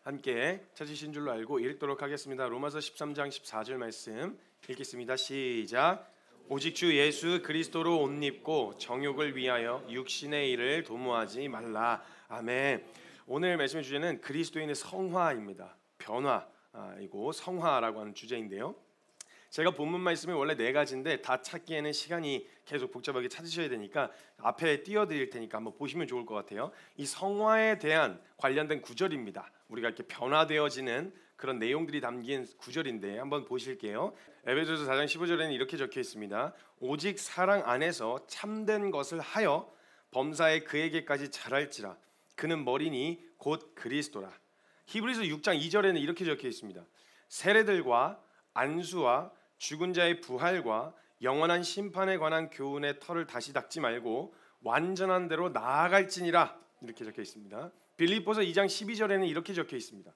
함께 찾으신 줄로 알고 읽도록 하겠습니다. 로마서 13장 14절 말씀 읽겠습니다. 시작. 오직 주 예수 그리스도로 옷 입고 정욕을 위하여 육신의 일을 도모하지 말라. 아멘. 오늘 말씀의 주제는 그리스도인의 성화입니다. 변화이고 성화라고 하는 주제인데요. 제가 본문 말씀이 원래 네 가지인데 다 찾기에는 시간이 계속 복잡하게 찾으셔야 되니까 앞에 띄워드릴 테니까 한번 보시면 좋을 것 같아요. 이 성화에 대한 관련된 구절입니다. 우리가 이렇게 변화되어지는 그런 내용들이 담긴 구절인데 한번 보실게요. 에베소서 4장 15절에는 이렇게 적혀 있습니다. 오직 사랑 안에서 참된 것을 하여 범사에 그에게까지 자랄지라. 그는 머리니 곧 그리스도라. 히브리서 6장 2절에는 이렇게 적혀 있습니다. 세례들과 안수와 죽은 자의 부활과 영원한 심판에 관한 교훈의 털을 다시 닦지 말고 완전한 대로 나아갈지니라. 이렇게 적혀 있습니다. 빌립보서 2장 12절에는 이렇게 적혀 있습니다.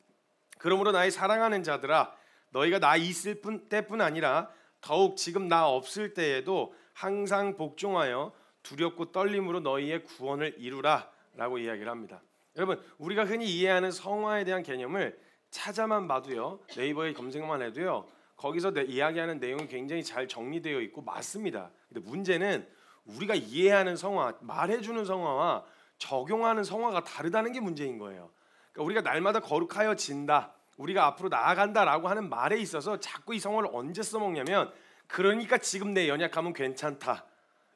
그러므로 나의 사랑하는 자들아, 너희가 나 있을 때뿐 아니라 더욱 지금 나 없을 때에도 항상 복종하여 두렵고 떨림으로 너희의 구원을 이루라 라고 이야기를 합니다. 여러분, 우리가 흔히 이해하는 성화에 대한 개념을 찾아만 봐도요, 네이버에 검색만 해도요, 거기서 이야기하는 내용이 굉장히 잘 정리되어 있고 맞습니다. 근데 문제는 우리가 이해하는 성화, 말해주는 성화와 적용하는 성화가 다르다는 게 문제인 거예요. 그러니까 우리가 날마다 거룩하여진다, 우리가 앞으로 나아간다라고 하는 말에 있어서 자꾸 이 성화를 언제 써먹냐면 그러니까 지금 내 연약함은 괜찮다,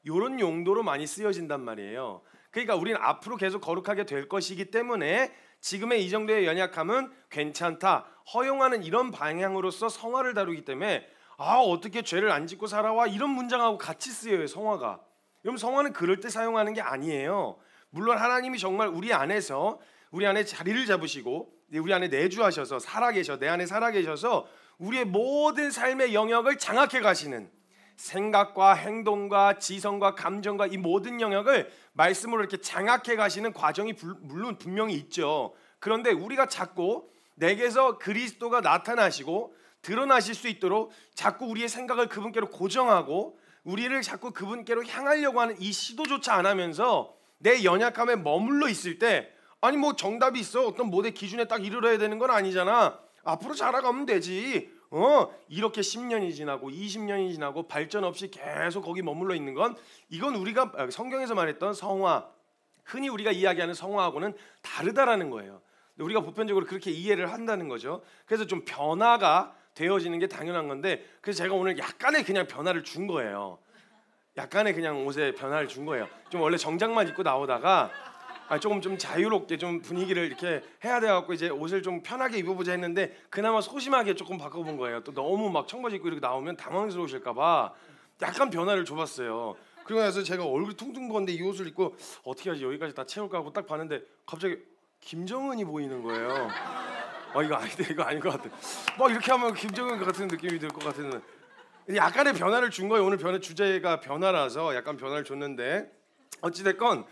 이런 용도로 많이 쓰여진단 말이에요. 그러니까 우리는 앞으로 계속 거룩하게 될 것이기 때문에 지금의 이 정도의 연약함은 괜찮다, 허용하는 이런 방향으로서 성화를 다루기 때문에 어떻게 죄를 안 짓고 살아와, 이런 문장하고 같이 쓰여요 성화가. 여러분, 성화는 그럴 때 사용하는 게 아니에요. 물론 하나님이 정말 우리 안에 자리를 잡으시고 우리 안에 내주하셔서 내 안에 살아계셔서 우리의 모든 삶의 영역을 장악해 가시는, 생각과 행동과 지성과 감정과 이 모든 영역을 말씀으로 이렇게 장악해 가시는 과정이 물론 분명히 있죠. 그런데 우리가 자꾸 내게서 그리스도가 나타나시고 드러나실 수 있도록 자꾸 우리의 생각을 그분께로 고정하고 우리를 자꾸 그분께로 향하려고 하는 이 시도조차 안 하면서 내 연약함에 머물러 있을 때, 아니 뭐 정답이 있어, 어떤 모델 기준에 딱 이르러야 되는 건 아니잖아, 앞으로 자라가면 되지, 이렇게 10년이 지나고 20년이 지나고 발전 없이 계속 거기 머물러 있는 건, 이건 우리가 성경에서 말했던 성화, 흔히 우리가 이야기하는 성화하고는 다르다라는 거예요. 우리가 보편적으로 그렇게 이해를 한다는 거죠. 그래서 좀 변화가 되어지는 게 당연한 건데, 그래서 제가 오늘 약간의 그냥 변화를 준 거예요. 약간의 그냥 옷에 변화를 준 거예요. 좀 원래 정장만 입고 나오다가 조금 좀 자유롭게 좀 분위기를 이렇게 해야 돼갖고 이제 옷을 좀 편하게 입어보자 했는데 그나마 소심하게 조금 바꿔본 거예요. 또 너무 막 청바지 입고 이렇게 나오면 당황스러우실까봐 약간 변화를 줘봤어요. 그리고 나서 제가 얼굴이 퉁퉁 부었는데 이 옷을 입고 어떻게 하지, 여기까지 다 채울까 하고 딱 봤는데 갑자기 김정은이 보이는 거예요. 이거 아닌데, 이거 아닌 것 같아. 막 이렇게 하면 김정은 같은 느낌이 들 것 같은, 약간의 변화를 준 거예요. 오늘 주제가 변화라서 약간 변화를 줬는데 어찌됐건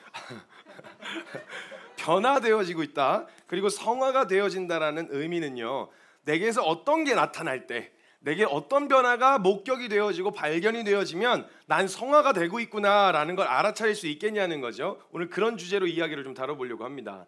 변화되어지고 있다. 그리고 성화가 되어진다라는 의미는요, 내게서 어떤 게 나타날 때, 내게 어떤 변화가 목격이 되어지고 발견이 되어지면 난 성화가 되고 있구나라는 걸 알아차릴 수 있겠냐는 거죠. 오늘 그런 주제로 이야기를 좀 다뤄보려고 합니다.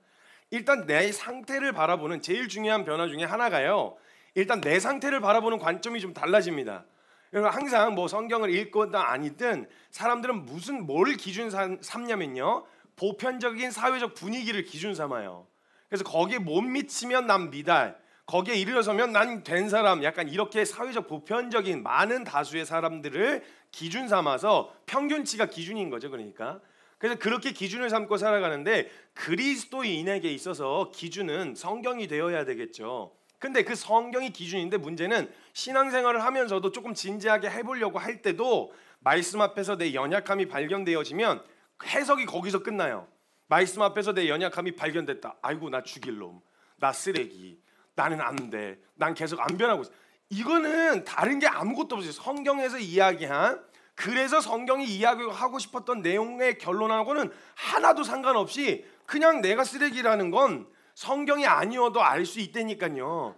일단 내 상태를 바라보는 제일 중요한 변화 중에 하나가요, 일단 내 상태를 바라보는 관점이 좀 달라집니다. 여러분, 항상 뭐 성경을 읽거나 아니든 사람들은 뭘 기준 삼냐면요, 보편적인 사회적 분위기를 기준 삼아요. 그래서 거기에 못 미치면 난 미달, 거기에 이르러서면 난 된 사람, 약간 이렇게 사회적 보편적인 많은 다수의 사람들을 기준 삼아서 평균치가 기준인 거죠. 그러니까 그래서 그렇게 기준을 삼고 살아가는데, 그리스도인에게 있어서 기준은 성경이 되어야 되겠죠. 근데 그 성경이 기준인데 문제는 신앙생활을 하면서도 조금 진지하게 해보려고 할 때도 말씀 앞에서 내 연약함이 발견되어지면 해석이 거기서 끝나요. 말씀 앞에서 내 연약함이 발견됐다, 아이고 나 죽일 놈, 나 쓰레기, 나는 안 돼, 난 계속 안 변하고 있어. 이거는 다른 게 아무것도 없어요. 성경에서 이야기한, 그래서 성경이 이야기하고 싶었던 내용의 결론하고는 하나도 상관없이 그냥 내가 쓰레기라는 건 성경이 아니어도 알 수 있다니까요.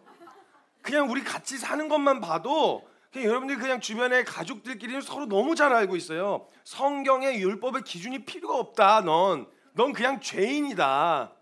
그냥 우리 같이 사는 것만 봐도 그냥 여러분들 그냥 주변의 가족들끼리는 서로 너무 잘 알고 있어요. 성경의 율법의 기준이 필요가 없다, 넌 그냥 죄인이다,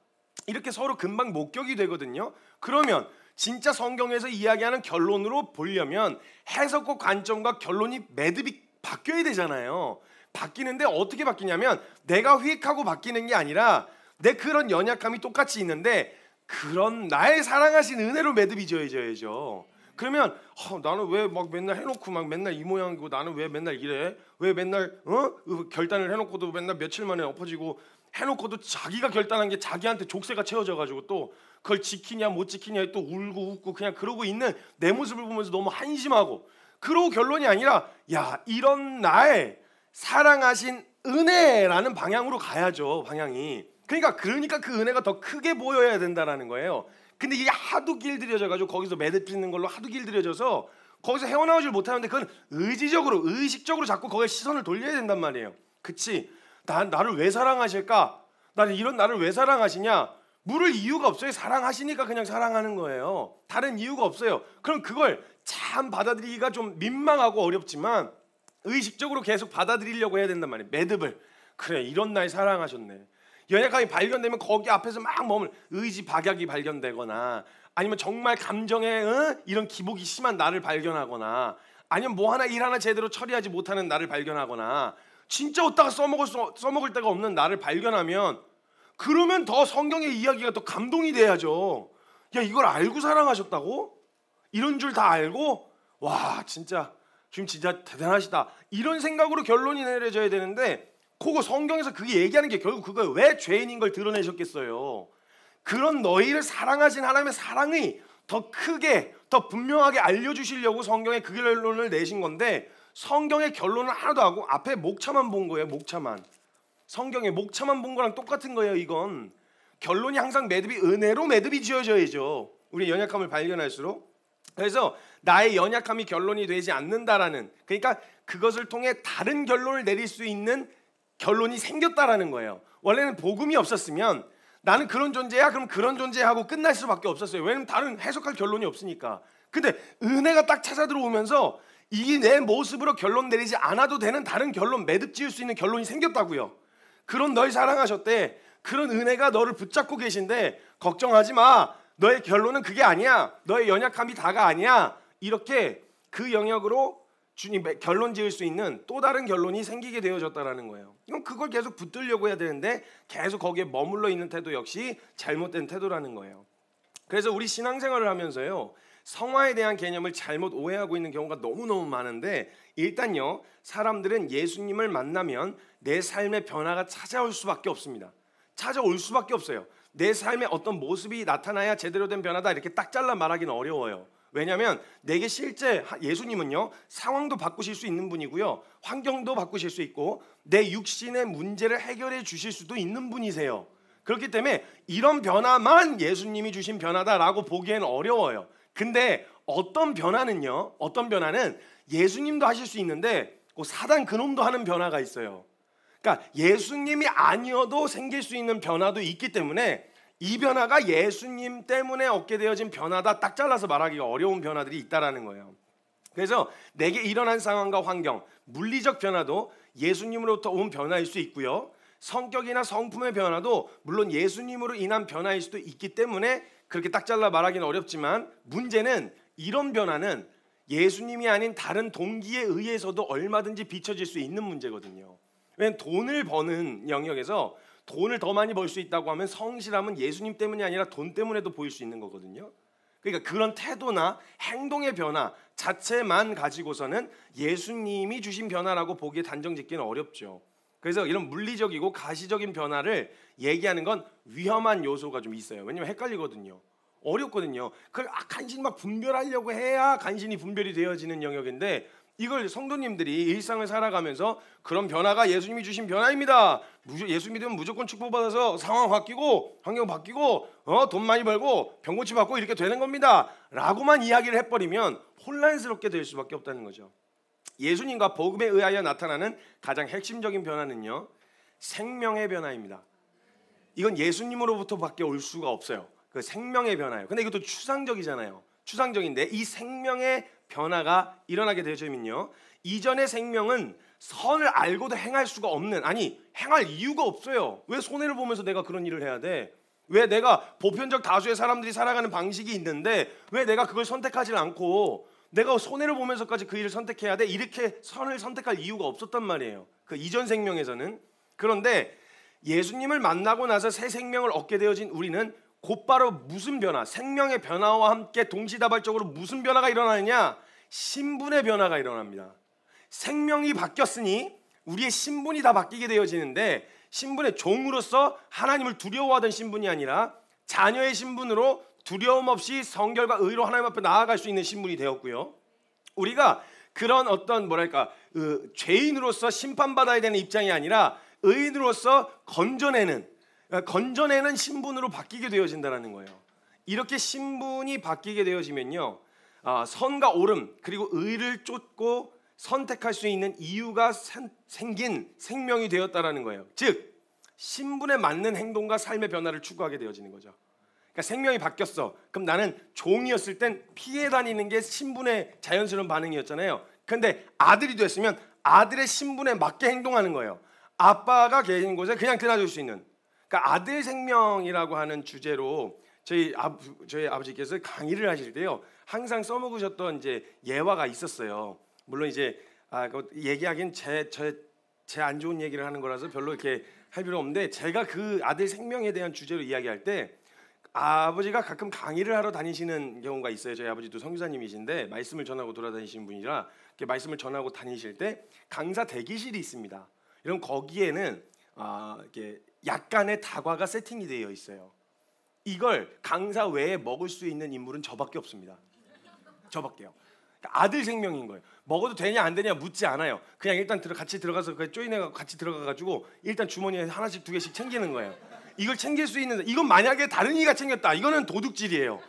이렇게 서로 금방 목격이 되거든요. 그러면 진짜 성경에서 이야기하는 결론으로 보려면 해석과 관점과 결론이 매듭이 바뀌어야 되잖아요. 바뀌는데 어떻게 바뀌냐면 내가 휙하고 바뀌는 게 아니라 내 그런 연약함이 똑같이 있는데 그런 나의 사랑하신 은혜로 매듭이 지어져야죠. 그러면 나는 왜 막 맨날 해놓고 막 맨날 이 모양이고 나는 왜 맨날 이래? 왜 맨날 결단을 해놓고도 맨날 며칠 만에 엎어지고 해놓고도 자기가 결단한 게 자기한테 족쇄가 채워져가지고 또 그걸 지키냐 못 지키냐 또 울고 웃고 그냥 그러고 있는 내 모습을 보면서 너무 한심하고 그러고 결론이 아니라 야 이런 나의 사랑하신 은혜라는 방향으로 가야죠. 방향이 그러니까 그 은혜가 더 크게 보여야 된다라는 거예요. 근데 이게 하도 길들여져가지고 거기서 매듭짓는 걸로 하도 길들여져서 거기서 헤어나오질 못하는데 그건 의식적으로 자꾸 거기에 시선을 돌려야 된단 말이에요. 그치? 나를 왜 사랑하실까? 나를 왜 사랑하시냐? 물을 이유가 없어요. 사랑하시니까 그냥 사랑하는 거예요. 다른 이유가 없어요. 그럼 그걸 참 받아들이기가 좀 민망하고 어렵지만 의식적으로 계속 받아들이려고 해야 된단 말이에요. 매듭을. 그래 이런 날 사랑하셨네. 연약함이 발견되면 거기 앞에서 막 머물 의지 박약이 발견되거나 아니면 정말 감정에 이런 기복이 심한 나를 발견하거나 아니면 뭐 하나 일 하나 제대로 처리하지 못하는 나를 발견하거나 진짜 어디다가 써먹을 데가 없는 나를 발견하면 그러면 더 성경의 이야기가 더 감동이 돼야죠. 야 이걸 알고 사랑하셨다고? 이런 줄 다 알고? 와 진짜 주님 진짜 대단하시다. 이런 생각으로 결론이 내려져야 되는데 그거 성경에서 그게 얘기하는 게 결국 그거예요. 왜 죄인인 걸 드러내셨겠어요. 그런 너희를 사랑하신 하나님의 사랑이 더 크게 더 분명하게 알려주시려고 성경에 그 결론을 내신 건데 성경의 결론을 하나도 하고 앞에 목차만 본 거예요. 목차만. 성경의 목차만 본 거랑 똑같은 거예요. 이건 결론이 항상 은혜로 매듭이 지어져야죠. 우리 연약함을 발견할수록. 그래서 나의 연약함이 결론이 되지 않는다라는 그러니까 그것을 통해 다른 결론을 내릴 수 있는 결론이 생겼다라는 거예요. 원래는 복음이 없었으면 나는 그런 존재야 그럼 그런 존재하고 끝날 수밖에 없었어요. 왜냐면 다른 해석할 결론이 없으니까. 근데 은혜가 딱 찾아 들어오면서 이 내 모습으로 결론 내리지 않아도 되는 다른 결론 매듭 지을 수 있는 결론이 생겼다고요. 그런 널 사랑하셨대. 그런 은혜가 너를 붙잡고 계신데 걱정하지 마. 너의 결론은 그게 아니야. 너의 연약함이 다가 아니야. 이렇게 그 영역으로 주님 결론 지을 수 있는 또 다른 결론이 생기게 되어졌다라는 거예요. 이건 그걸 계속 붙들려고 해야 되는데 계속 거기에 머물러 있는 태도 역시 잘못된 태도라는 거예요. 그래서 우리 신앙생활을 하면서요. 성화에 대한 개념을 잘못 오해하고 있는 경우가 너무너무 많은데 일단요. 사람들은 예수님을 만나면 내 삶의 변화가 찾아올 수밖에 없습니다. 찾아올 수밖에 없어요. 내 삶의 어떤 모습이 나타나야 제대로 된 변화다 이렇게 딱 잘라 말하기는 어려워요. 왜냐하면 내게 실제 예수님은요 상황도 바꾸실 수 있는 분이고요 환경도 바꾸실 수 있고 내 육신의 문제를 해결해 주실 수도 있는 분이세요. 그렇기 때문에 이런 변화만 예수님이 주신 변화다라고 보기에는 어려워요. 근데 어떤 변화는 예수님도 하실 수 있는데 사단 그놈도 하는 변화가 있어요. 그러니까 예수님이 아니어도 생길 수 있는 변화도 있기 때문에 이 변화가 예수님 때문에 얻게 되어진 변화다 딱 잘라서 말하기가 어려운 변화들이 있다라는 거예요. 그래서 내게 일어난 상황과 환경, 물리적 변화도 예수님으로부터 온 변화일 수 있고요. 성격이나 성품의 변화도 물론 예수님으로 인한 변화일 수도 있기 때문에 그렇게 딱 잘라 말하기는 어렵지만 문제는 이런 변화는 예수님이 아닌 다른 동기에 의해서도 얼마든지 비춰질 수 있는 문제거든요. 왜냐하면 돈을 버는 영역에서 돈을 더 많이 벌 수 있다고 하면 성실함은 예수님 때문이 아니라 돈 때문에도 보일 수 있는 거거든요. 그러니까 그런 태도나 행동의 변화 자체만 가지고서는 예수님이 주신 변화라고 보기에 단정짓기는 어렵죠. 그래서 이런 물리적이고 가시적인 변화를 얘기하는 건 위험한 요소가 좀 있어요. 왜냐면 헷갈리거든요. 어렵거든요. 그걸 간신히 막 분별하려고 해야 간신히 분별이 되어지는 영역인데 이걸 성도님들이 일상을 살아가면서 그런 변화가 예수님이 주신 변화입니다. 예수 믿으면 무조건 축복받아서 상황 바뀌고 환경 바뀌고 돈 많이 벌고 병고치 받고 이렇게 되는 겁니다 라고만 이야기를 해버리면 혼란스럽게 될 수밖에 없다는 거죠. 예수님과 복음에 의하여 나타나는 가장 핵심적인 변화는요 생명의 변화입니다. 이건 예수님으로부터밖에 올 수가 없어요. 그 생명의 변화예요. 근데 이것도 추상적이잖아요. 추상적인데 이 생명의 변화가 일어나게 되면요 이전의 생명은 선을 알고도 행할 수가 없는 행할 이유가 없어요. 왜 손해를 보면서 내가 그런 일을 해야 돼? 왜 내가 보편적 다수의 사람들이 살아가는 방식이 있는데 왜 내가 그걸 선택하지 않고 내가 손해를 보면서까지 그 일을 선택해야 돼? 이렇게 선을 선택할 이유가 없었단 말이에요. 그 이전 생명에서는. 그런데 예수님을 만나고 나서 새 생명을 얻게 되어진 우리는 곧바로 무슨 변화, 생명의 변화와 함께 동시다발적으로 무슨 변화가 일어나느냐? 신분의 변화가 일어납니다. 생명이 바뀌었으니 우리의 신분이 다 바뀌게 되어지는데 신분의 종으로서 하나님을 두려워하던 신분이 아니라 자녀의 신분으로 두려움 없이 성결과 의로 하나님 앞에 나아갈 수 있는 신분이 되었고요. 우리가 그런 어떤 죄인으로서 심판받아야 되는 입장이 아니라 의인으로서 건져내는 신분으로 바뀌게 되어진다는 거예요. 이렇게 신분이 바뀌게 되어지면요, 선과 옳음 그리고 의를 쫓고 선택할 수 있는 이유가 생긴 생명이 되었다라는 거예요. 즉 신분에 맞는 행동과 삶의 변화를 추구하게 되어지는 거죠. 그러니까 생명이 바뀌었어. 그럼 나는 종이었을 땐 피해 다니는 게 신분의 자연스러운 반응이었잖아요. 그런데 아들이 됐으면 아들의 신분에 맞게 행동하는 거예요. 아빠가 계신 곳에 그냥 드나들 수 있는. 그러니까 아들 생명이라고 하는 주제로 저희 아버지께서 강의를 하실 때요, 항상 써먹으셨던 이제 예화가 있었어요. 물론 이제 얘기하기엔 제 안 좋은 얘기를 하는 거라서 별로 이렇게 할 필요 없는데, 제가 그 아들 생명에 대한 주제로 이야기할 때 아버지가 가끔 강의를 하러 다니시는 경우가 있어요. 저희 아버지도 선교사님이신데 말씀을 전하고 돌아다니시는 분이라 이렇게 말씀을 전하고 다니실 때 강사 대기실이 있습니다. 이런 거기에는 이렇게 약간의 다과가 세팅이 되어 있어요. 이걸 강사 외에 먹을 수 있는 인물은 저밖에 없습니다. 저밖에요. 그러니까 아들 생명인 거예요. 먹어도 되냐 안 되냐 묻지 않아요. 그냥 일단 같이 들어가서 쪼이네가 같이 들어가가지고 일단 주머니에 하나씩 두 개씩 챙기는 거예요. 이걸 챙길 수 있는, 이건 만약에 다른 이가 챙겼다, 이거는 도둑질이에요.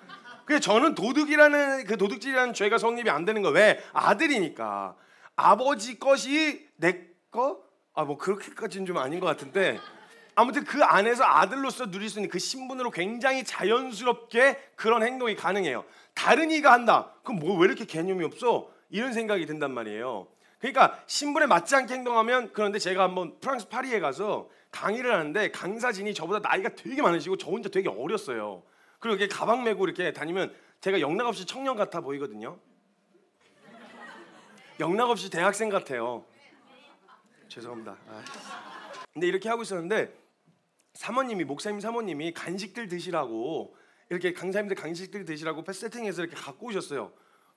그래서 저는 도둑질이라는 죄가 성립이 안 되는 거예요. 왜? 아들이니까. 아버지 것이 내 거? 뭐 그렇게까지는 좀 아닌 것 같은데, 아무튼 그 안에서 아들로서 누릴 수 있는 그 신분으로 굉장히 자연스럽게 그런 행동이 가능해요. 다른 이가 한다, 그럼 뭐 왜 이렇게 개념이 없어? 이런 생각이 든단 말이에요. 그러니까 신분에 맞지 않게 행동하면. 그런데 제가 한번 프랑스 파리에 가서 강의를 하는데 강사진이 저보다 나이가 되게 많으시고 저 혼자 되게 어렸어요. 그리고 이렇게 가방 메고 이렇게 다니면 제가 영락없이 청년 같아 보이거든요. 영락없이 대학생 같아요. 죄송합니다. 근데 이렇게 하고 있었는데 목사님 사모님이 간식들 드시라고, 이렇게 강사님들 간식들 드시라고 세팅해서 이렇게 갖고 오셨어요.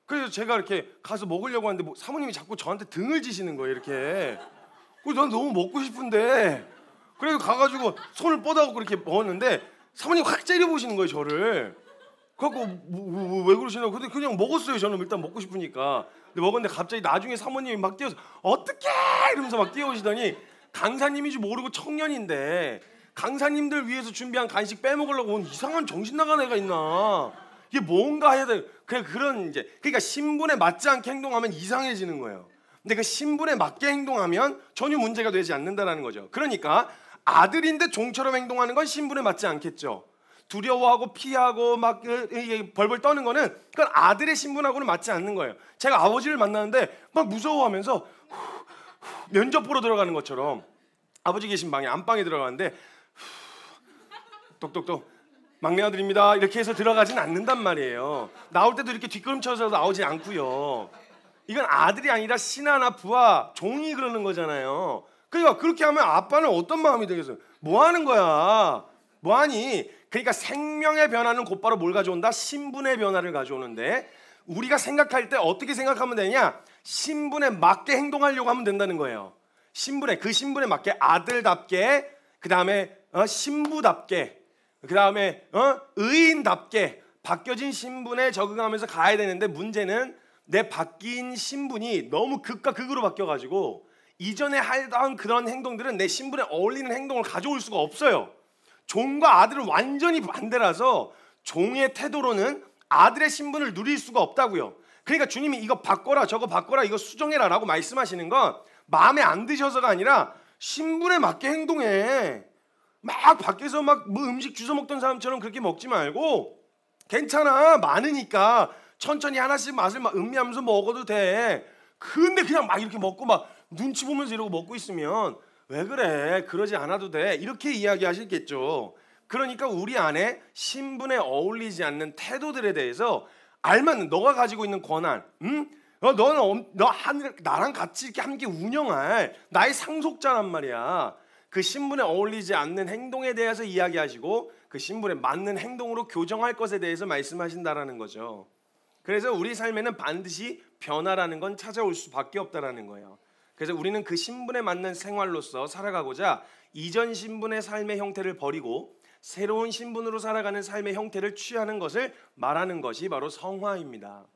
그래서 제가 이렇게 가서 먹으려고 하는데 사모님이 자꾸 저한테 등을 지시는 거예요. 이렇게. 그래서 난 너무 먹고 싶은데, 그래서 가가지고 손을 뻗어갖고 그렇게 먹었는데 사모님 확 째려보시는 거예요, 저를. 그래갖고 왜 그러시냐고. 근데 그냥 먹었어요. 저는 일단 먹고 싶으니까. 근데 먹었는데 갑자기 나중에 사모님이 막 뛰어서 어떡해! 이러면서 막 뛰어오시더니, 강사님인지 모르고 청년인데 강사님들 위해서 준비한 간식 빼먹으려고 온 이상한 정신 나간 애가 있나, 이게 뭔가 해야 돼. 그러니까 신분에 맞지 않게 행동하면 이상해지는 거예요. 근데 그 신분에 맞게 행동하면 전혀 문제가 되지 않는다라는 거죠. 그러니까 아들인데 종처럼 행동하는 건 신분에 맞지 않겠죠. 두려워하고 피하고 막 벌벌 떠는 거는 그건 아들의 신분하고는 맞지 않는 거예요. 제가 아버지를 만나는데 막 무서워하면서 면접 보러 들어가는 것처럼 아버지 계신 방에 안방에 들어가는데 똑똑똑 막내 아들입니다 이렇게 해서 들어가진 않는단 말이에요. 나올 때도 이렇게 뒷걸음쳐서 나오지 않고요. 이건 아들이 아니라 신하나 부하, 종이 그러는 거잖아요. 그러니까 그렇게 하면 아빠는 어떤 마음이 되겠어요? 뭐 하는 거야? 뭐 하니? 그러니까 생명의 변화는 곧바로 뭘 가져온다? 신분의 변화를 가져오는데, 우리가 생각할 때 어떻게 생각하면 되냐? 신분에 맞게 행동하려고 하면 된다는 거예요. 그 신분에 맞게 아들답게, 그 다음에 신부답게, 그 다음에 의인답게 바뀌어진 신분에 적응하면서 가야 되는데, 문제는 내 바뀐 신분이 너무 극과 극으로 바뀌어가지고 이전에 하던 그런 행동들은 내 신분에 어울리는 행동을 가져올 수가 없어요. 종과 아들은 완전히 반대라서 종의 태도로는 아들의 신분을 누릴 수가 없다고요. 그러니까 주님이 이거 바꿔라 저거 바꿔라 이거 수정해라 라고 말씀하시는 건 마음에 안 드셔서가 아니라 신분에 맞게 행동해. 막 밖에서 막 뭐 음식 주워 먹던 사람처럼 그렇게 먹지 말고, 괜찮아 많으니까 천천히 하나씩 맛을 막 음미하면서 먹어도 돼. 근데 그냥 막 이렇게 먹고 막 눈치 보면서 이러고 먹고 있으면 왜 그래? 그러지 않아도 돼. 이렇게 이야기하시겠죠. 그러니까 우리 안에 신분에 어울리지 않는 태도들에 대해서 알면 너가 가지고 있는 권한, 너는 나랑 같이 이렇게 함께 운영할 나의 상속자란 말이야. 그 신분에 어울리지 않는 행동에 대해서 이야기하시고 그 신분에 맞는 행동으로 교정할 것에 대해서 말씀하신다라는 거죠. 그래서 우리 삶에는 반드시 변화라는 건 찾아올 수밖에 없다라는 거예요. 그래서 우리는 그 신분에 맞는 생활로서 살아가고자 이전 신분의 삶의 형태를 버리고 새로운 신분으로 살아가는 삶의 형태를 취하는 것을 말하는 것이 바로 성화입니다.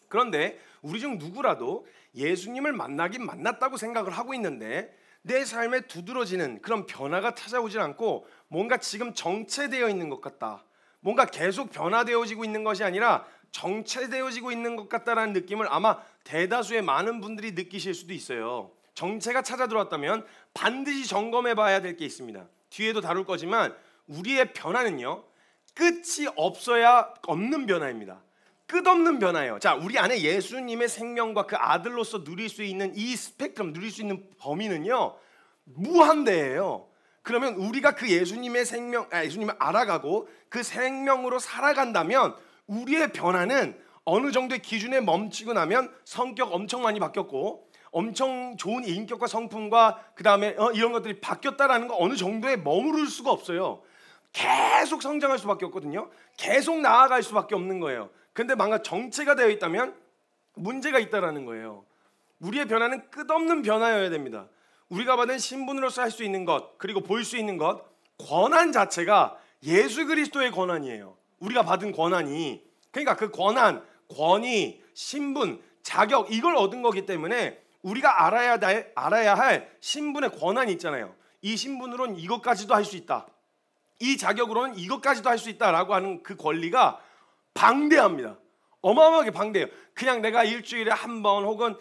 그런데 우리 중 누구라도 예수님을 만나긴 만났다고 생각을 하고 있는데 내 삶에 두드러지는 그런 변화가 찾아오질 않고 뭔가 지금 정체되어 있는 것 같다, 뭔가 계속 변화되어지고 있는 것이 아니라 정체되어지고 있는 것 같다라는 느낌을 아마 대다수의 많은 분들이 느끼실 수도 있어요. 정체가 찾아 들어왔다면 반드시 점검해 봐야 될 게 있습니다. 뒤에도 다룰 거지만 우리의 변화는요, 끝이 없어야 없는 변화입니다. 끝없는 변화예요. 자, 우리 안에 예수님의 생명과 그 아들로서 누릴 수 있는 이 스펙트럼, 누릴 수 있는 범위는요 무한대예요. 그러면 우리가 그 예수님의 예수님을 알아가고 그 생명으로 살아간다면 우리의 변화는 어느 정도의 기준에 멈추고 나면 성격 엄청 많이 바뀌었고 엄청 좋은 인격과 성품과 그 다음에 이런 것들이 바뀌었다라는 거 어느 정도에 머무를 수가 없어요. 계속 성장할 수밖에 없거든요. 계속 나아갈 수밖에 없는 거예요. 근데 뭔가 정체가 되어 있다면 문제가 있다라는 거예요. 우리의 변화는 끝없는 변화여야 됩니다. 우리가 받은 신분으로서 할 수 있는 것, 그리고 볼 수 있는 것, 권한 자체가 예수 그리스도의 권한이에요. 우리가 받은 권한이, 그러니까 그 권한, 권위, 신분, 자격, 이걸 얻은 거기 때문에 우리가 알아야 할 신분의 권한이 있잖아요. 이 신분으로는 이것까지도 할 수 있다, 이 자격으로는 이것까지도 할 수 있다라고 하는 그 권리가 방대합니다. 어마어마하게 방대해요. 그냥 내가 일주일에 한 번 혹은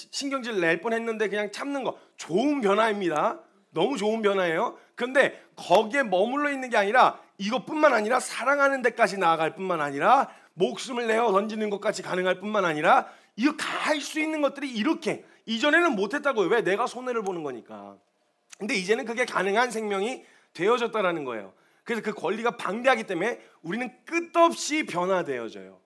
신경질 낼 뻔했는데 그냥 참는 거 좋은 변화입니다. 너무 좋은 변화예요. 그런데 거기에 머물러 있는 게 아니라 이것뿐만 아니라 사랑하는 데까지 나아갈 뿐만 아니라 목숨을 내어 던지는 것까지 가능할 뿐만 아니라 이거 다 할 수 있는 것들이 이렇게, 이전에는 못했다고요. 왜? 내가 손해를 보는 거니까. 근데 이제는 그게 가능한 생명이 되어졌다라는 거예요. 그래서 그 권리가 방대하기 때문에 우리는 끝없이 변화되어져요.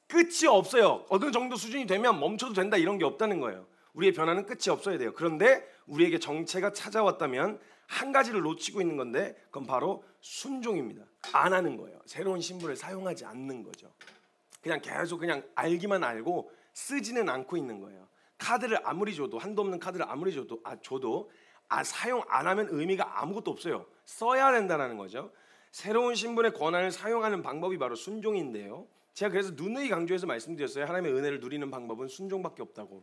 끝이 없어요. 어느 정도 수준이 되면 멈춰도 된다 이런 게 없다는 거예요. 우리의 변화는 끝이 없어야 돼요. 그런데 우리에게 정체가 찾아왔다면 한 가지를 놓치고 있는 건데 그건 바로 순종입니다. 안 하는 거예요. 새로운 신분을 사용하지 않는 거죠. 그냥 계속 그냥 알기만 알고 쓰지는 않고 있는 거예요. 카드를 아무리 줘도, 한도 없는 카드를 아무리 줘도 사용 안 하면 의미가 아무것도 없어요. 써야 된다는 거죠. 새로운 신분의 권한을 사용하는 방법이 바로 순종인데요. 제가 그래서 누누이 강조해서 말씀드렸어요. 하나님의 은혜를 누리는 방법은 순종밖에 없다고.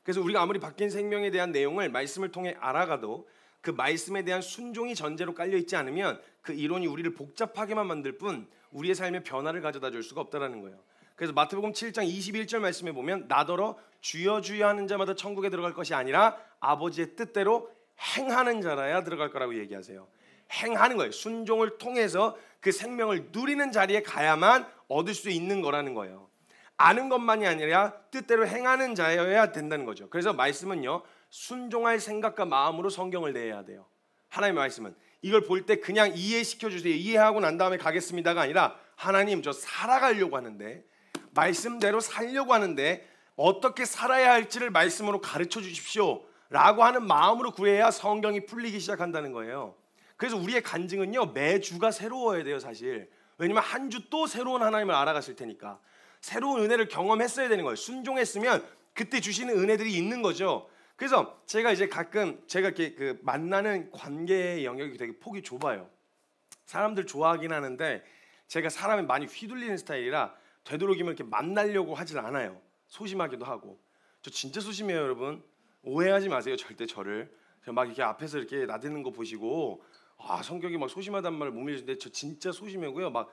그래서 우리가 아무리 바뀐 생명에 대한 내용을 말씀을 통해 알아가도 그 말씀에 대한 순종이 전제로 깔려 있지 않으면 그 이론이 우리를 복잡하게만 만들 뿐 우리의 삶에 변화를 가져다 줄 수가 없다라는 거예요. 그래서 마태복음 7장 21절 말씀에 보면 나더러 주여 주여 하는 자마다 천국에 들어갈 것이 아니라 아버지의 뜻대로 행하는 자라야 들어갈 거라고 얘기하세요. 행하는 거예요. 순종을 통해서 그 생명을 누리는 자리에 가야만 얻을 수 있는 거라는 거예요. 아는 것만이 아니라 뜻대로 행하는 자여야 된다는 거죠. 그래서 말씀은요, 순종할 생각과 마음으로 성경을 대해야 돼요. 하나님의 말씀은 이걸 볼 때 그냥 이해시켜주세요, 이해하고 난 다음에 가겠습니다가 아니라 하나님 저 살아가려고 하는데, 말씀대로 살려고 하는데 어떻게 살아야 할지를 말씀으로 가르쳐 주십시오 라고 하는 마음으로 구해야 성경이 풀리기 시작한다는 거예요. 그래서 우리의 간증은요, 매주가 새로워야 돼요. 사실 왜냐면 한 주 또 새로운 하나님을 알아갔을 테니까 새로운 은혜를 경험했어야 되는 거예요. 순종했으면 그때 주시는 은혜들이 있는 거죠. 그래서 제가 이제 가끔 제가 이렇게 그 만나는 관계의 영역이 되게 폭이 좁아요. 사람들 좋아하긴 하는데 제가 사람이 많이 휘둘리는 스타일이라 되도록이면 이렇게 만나려고 하질 않아요. 소심하기도 하고. 저 진짜 소심해요, 여러분. 오해하지 마세요, 절대 저를. 막 이렇게 앞에서 이렇게 나대는 거 보시고 성격이 막 소심하단 말을 못 믿으시는데 저 진짜 소심하고요. 막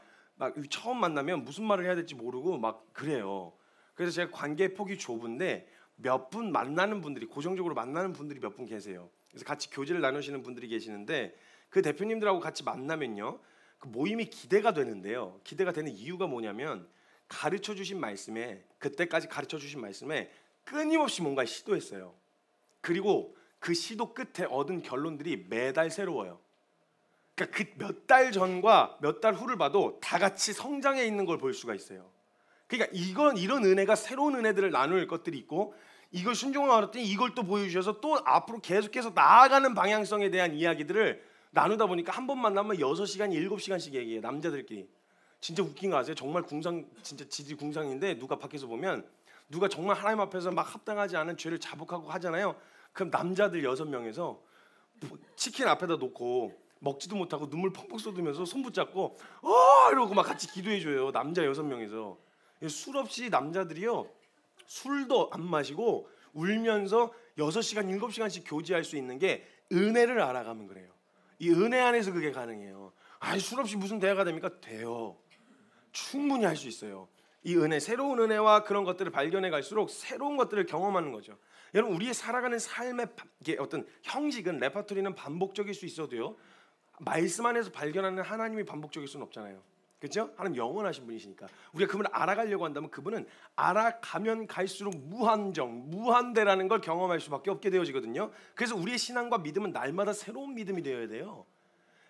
처음 만나면 무슨 말을 해야 될지 모르고 막 그래요. 그래서 제가 관계의 폭이 좁은데 몇 분 만나는 분들이, 고정적으로 만나는 분들이 몇 분 계세요. 그래서 같이 교제를 나누시는 분들이 계시는데 그 대표님들하고 같이 만나면요, 그 모임이 기대가 되는데요. 기대가 되는 이유가 뭐냐면 가르쳐 주신 말씀에, 그때까지 가르쳐 주신 말씀에 끊임없이 뭔가 시도했어요. 그리고 그 시도 끝에 얻은 결론들이 매달 새로워요. 그러니까 그 몇 달 전과 몇 달 후를 봐도 다 같이 성장해 있는 걸 볼 수가 있어요. 그러니까 이런 은혜가 새로운 은혜들을 나눌 것들이 있고, 이걸 순종을 알았더니 이걸 또 보여주셔서 또 앞으로 계속해서 나아가는 방향성에 대한 이야기들을 나누다 보니까 한 번 만나면 6시간, 7시간씩 얘기해요. 남자들끼리. 진짜 웃긴 거 아세요? 정말 진짜 지지 궁상인데, 누가 밖에서 보면 누가 정말 하나님 앞에서 막 합당하지 않은 죄를 자복하고 하잖아요. 그럼 남자들 6명에서 치킨 앞에다 놓고 먹지도 못하고 눈물 펑펑 쏟으면서 손 붙잡고 이러고 막 같이 기도해줘요. 남자 6명에서. 술 없이 남자들이요, 술도 안 마시고 울면서 6시간, 7시간씩 교제할 수 있는 게 은혜를 알아가면 그래요. 이 은혜 안에서 그게 가능해요. 술 없이 무슨 대화가 됩니까? 돼요. 충분히 할 수 있어요. 이 은혜, 새로운 은혜와 그런 것들을 발견해 갈수록 새로운 것들을 경험하는 거죠. 여러분, 우리의 살아가는 삶의 어떤 형식은, 레퍼토리는 반복적일 수 있어도요, 말씀 안에서 발견하는 하나님이 반복적일 수는 없잖아요. 그렇죠? 하나님 영원하신 분이시니까 우리가 그분을 알아가려고 한다면 그분은 알아가면 갈수록 무한대라는 걸 경험할 수밖에 없게 되어지거든요. 그래서 우리의 신앙과 믿음은 날마다 새로운 믿음이 되어야 돼요.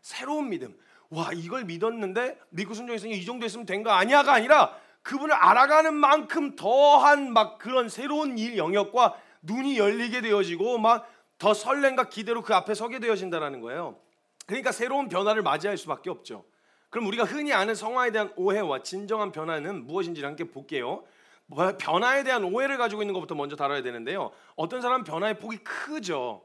새로운 믿음. 와, 이걸 믿었는데 믿고 순종했으니 이 정도 했으면 된 거 아니야가 아니라, 그분을 알아가는 만큼 더한 막 그런 새로운 일 영역과 눈이 열리게 되어지고 막 더 설렘과 기대로 그 앞에 서게 되어진다는 거예요. 그러니까 새로운 변화를 맞이할 수밖에 없죠. 그럼 우리가 흔히 아는 성화에 대한 오해와 진정한 변화는 무엇인지를 함께 볼게요. 변화에 대한 오해를 가지고 있는 것부터 먼저 다뤄야 되는데요. 어떤 사람은 변화의 폭이 크죠.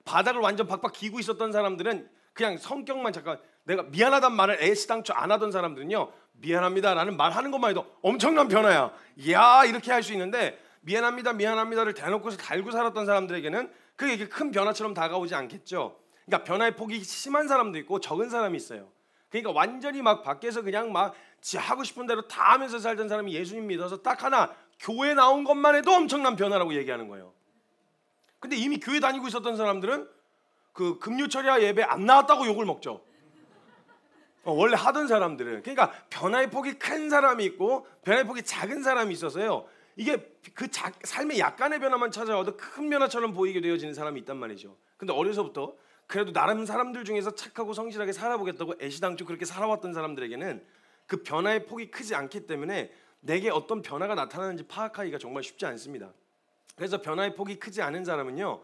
바닥을 완전 박박 기고 있었던 사람들은 그냥 성격만, 잠깐 내가 미안하단 말을 애시당초 안 하던 사람들은요, 미안합니다라는 말 하는 것만 해도 엄청난 변화야. 이야, 이렇게 할 수 있는데, 미안합니다를 대놓고서 달고 살았던 사람들에게는 그게 이렇게 큰 변화처럼 다가오지 않겠죠. 그러니까 변화의 폭이 심한 사람도 있고 적은 사람이 있어요. 그러니까 완전히 막 밖에서 그냥 막 지 하고 싶은 대로 다 하면서 살던 사람이 예수님 믿어서 딱 하나 교회 나온 것만 해도 엄청난 변화라고 얘기하는 거예요. 근데 이미 교회 다니고 있었던 사람들은 그 금요철야 예배 안 나왔다고 욕을 먹죠. 원래 하던 사람들은. 그러니까 변화의 폭이 큰 사람이 있고 변화의 폭이 작은 사람이 있어서요, 이게 삶의 약간의 변화만 찾아와도 큰 변화처럼 보이게 되어지는 사람이 있단 말이죠. 근데 어려서부터 그래도 나름 사람들 중에서 착하고 성실하게 살아보겠다고 애시당초 그렇게 살아왔던 사람들에게는 그 변화의 폭이 크지 않기 때문에 내게 어떤 변화가 나타나는지 파악하기가 정말 쉽지 않습니다. 그래서 변화의 폭이 크지 않은 사람은요,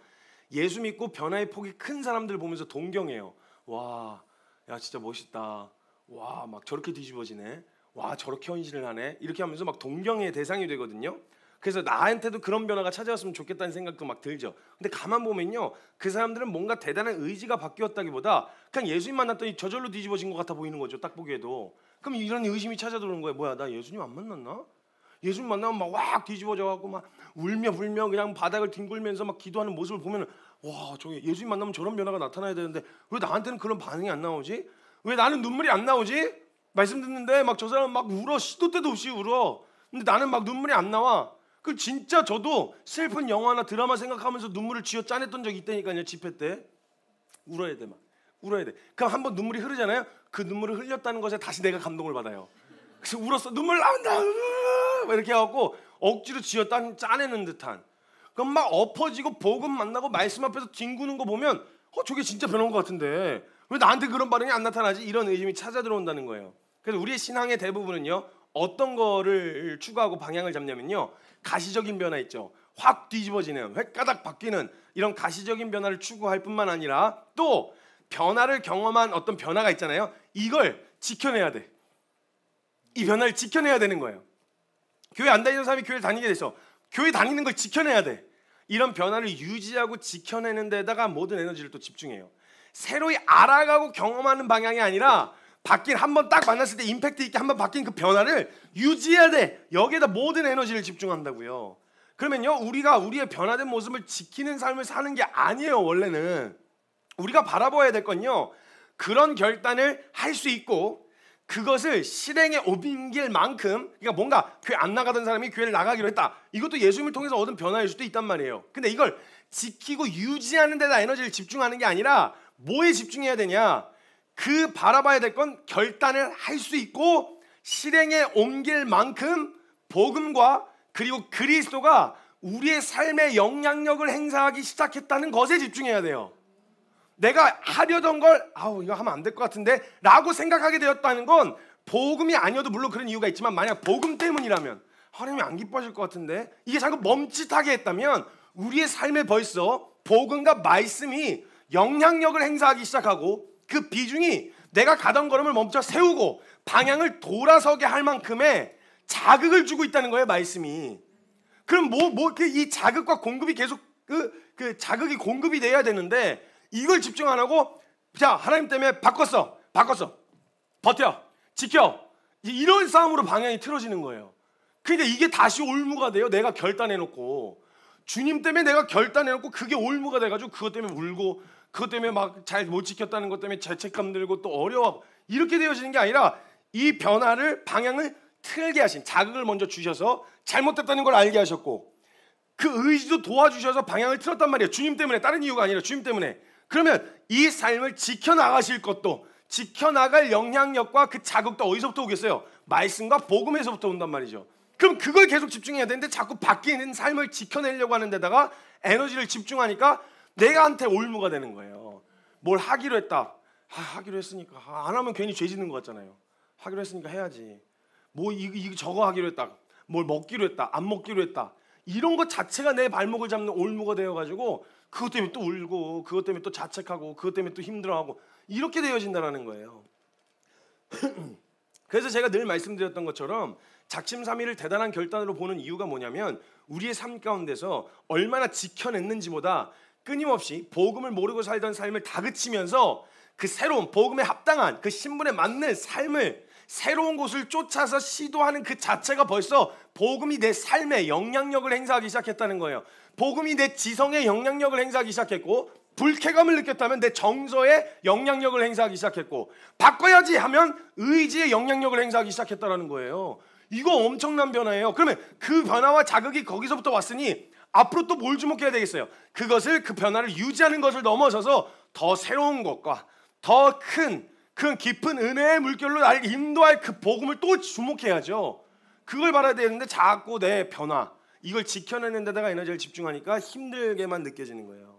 예수 믿고 변화의 폭이 큰 사람들 보면서 동경해요. 와, 야 진짜 멋있다. 와, 막 저렇게 뒤집어지네. 와, 저렇게 헌신을 하네. 이렇게 하면서 막 동경의 대상이 되거든요. 그래서 나한테도 그런 변화가 찾아왔으면 좋겠다는 생각도 막 들죠. 근데 가만 보면요, 그 사람들은 뭔가 대단한 의지가 바뀌었다기보다 그냥 예수님 만났더니 저절로 뒤집어진 것 같아 보이는 거죠. 딱 보기에도. 그럼 이런 의심이 찾아들어오는 거예요. 뭐야, 나 예수님 안 만났나? 예수님 만나면 막 확 뒤집어져갖고 막 울며 불며 그냥 바닥을 뒹굴면서 막 기도하는 모습을 보면, 와, 저기 예수님 만나면 저런 변화가 나타나야 되는데 왜 나한테는 그런 반응이 안 나오지? 왜 나는 눈물이 안 나오지? 말씀 듣는데 막 저 사람 막 울어, 시도 때도 없이 울어. 근데 나는 막 눈물이 안 나와. 그 진짜 저도 슬픈 영화나 드라마 생각하면서 눈물을 쥐어 짜냈던 적이 있다니까요. 집회 때 울어야 돼, 막 울어야 돼. 그럼 한번 눈물이 흐르잖아요. 그 눈물을 흘렸다는 것에 다시 내가 감동을 받아요. 그래서 울었어, 눈물 나온다, 막 이렇게 해갖고 억지로 쥐어 짜내는 듯한. 그럼 막 엎어지고 복음 만나고 말씀 앞에서 뒹구는 거 보면 저게 진짜 변한 것 같은데 왜 나한테 그런 반응이 안 나타나지? 이런 의심이 찾아 들어온다는 거예요. 그래서 우리의 신앙의 대부분은요, 어떤 거를 추구하고 방향을 잡냐면요, 가시적인 변화 있죠. 확 뒤집어지는, 획가닥 바뀌는 이런 가시적인 변화를 추구할 뿐만 아니라 또 변화를 경험한 어떤 변화가 있잖아요. 이걸 지켜내야 돼. 이 변화를 지켜내야 되는 거예요. 교회 안 다니는 사람이 교회를 다니게 돼서 교회 다니는 걸 지켜내야 돼. 이런 변화를 유지하고 지켜내는 데다가 모든 에너지를 또 집중해요. 새로이 알아가고 경험하는 방향이 아니라 바뀐, 한번 딱 만났을 때 임팩트 있게 한번 바뀐 그 변화를 유지해야 돼. 여기에다 모든 에너지를 집중한다고요. 그러면요, 우리가 우리의 변화된 모습을 지키는 삶을 사는 게 아니에요. 원래는 우리가 바라봐야 될 건요, 그런 결단을 할 수 있고 그것을 실행에 옮길 만큼, 그러니까 뭔가 교회 안 나가던 사람이 교회를 나가기로 했다. 이것도 예수님을 통해서 얻은 변화일 수도 있단 말이에요. 근데 이걸 지키고 유지하는 데다 에너지를 집중하는 게 아니라 뭐에 집중해야 되냐? 그 바라봐야 될 건 결단을 할 수 있고 실행에 옮길 만큼 복음과 그리고 그리스도가 우리의 삶에 영향력을 행사하기 시작했다는 것에 집중해야 돼요. 내가 하려던 걸 이거 하면 안 될 것 같은데 라고 생각하게 되었다는 건 복음이 아니어도 물론 그런 이유가 있지만 만약 복음 때문이라면 하나님이 안 기뻐하실 것 같은데 이게 자꾸 멈칫하게 했다면 우리의 삶에 벌써 복음과 말씀이 영향력을 행사하기 시작하고 그 비중이 내가 가던 걸음을 멈춰 세우고 방향을 돌아서게 할 만큼의 자극을 주고 있다는 거예요, 말씀이. 그럼 이 자극과 공급이 계속 그 자극이 공급이 돼야 되는데 이걸 집중 안 하고 자, 하나님 때문에 바꿨어. 버텨. 지켜. 이런 싸움으로 방향이 틀어지는 거예요. 그러니까 이게 다시 올무가 돼요. 내가 결단해놓고 주님 때문에 내가 결단해놓고 그게 올무가 돼가지고 그것 때문에 울고 그것 때문에 막 잘 못 지켰다는 것 때문에 죄책감 들고 또 어려워 이렇게 되어지는 게 아니라 이 변화를 방향을 틀게 하신 자극을 먼저 주셔서 잘못됐다는 걸 알게 하셨고 그 의지도 도와주셔서 방향을 틀었단 말이에요. 주님 때문에, 다른 이유가 아니라 주님 때문에. 그러면 이 삶을 지켜나가실 것도 지켜나갈 영향력과 그 자극도 어디서부터 오겠어요? 말씀과 복음에서부터 온단 말이죠. 그럼 그걸 계속 집중해야 되는데 자꾸 바뀌는 삶을 지켜내려고 하는 데다가 에너지를 집중하니까 내가한테 올무가 되는 거예요. 뭘 하기로 했다. 하기로 했으니까 안 하면 괜히 죄 짓는 것 같잖아요. 하기로 했으니까 해야지. 뭐 이거 저거 하기로 했다. 뭘 먹기로 했다. 안 먹기로 했다. 이런 것 자체가 내 발목을 잡는 올무가 되어가지고 그것 때문에 또 울고 그것 때문에 또 자책하고 그것 때문에 또 힘들어하고 이렇게 되어진다는 거예요. 그래서 제가 늘 말씀드렸던 것처럼 작심삼일을 대단한 결단으로 보는 이유가 뭐냐면 우리의 삶 가운데서 얼마나 지켜냈는지보다 끊임없이 복음을 모르고 살던 삶을 다그치면서 그 새로운 복음에 합당한 그 신분에 맞는 삶을 새로운 곳을 쫓아서 시도하는 그 자체가 벌써 복음이 내 삶에 영향력을 행사하기 시작했다는 거예요. 복음이 내 지성에 영향력을 행사하기 시작했고 불쾌감을 느꼈다면 내 정서에 영향력을 행사하기 시작했고 바꿔야지 하면 의지에 영향력을 행사하기 시작했다는 거예요. 이거 엄청난 변화예요. 그러면 그 변화와 자극이 거기서부터 왔으니 앞으로 또 뭘 주목해야 되겠어요? 그것을 그 변화를 유지하는 것을 넘어서서 더 새로운 것과 더 큰 깊은 은혜의 물결로 나를 인도할 그 복음을 또 주목해야죠. 그걸 바라야 되는데 자꾸 내 변화 이걸 지켜내는 데다가 에너지를 집중하니까 힘들게만 느껴지는 거예요.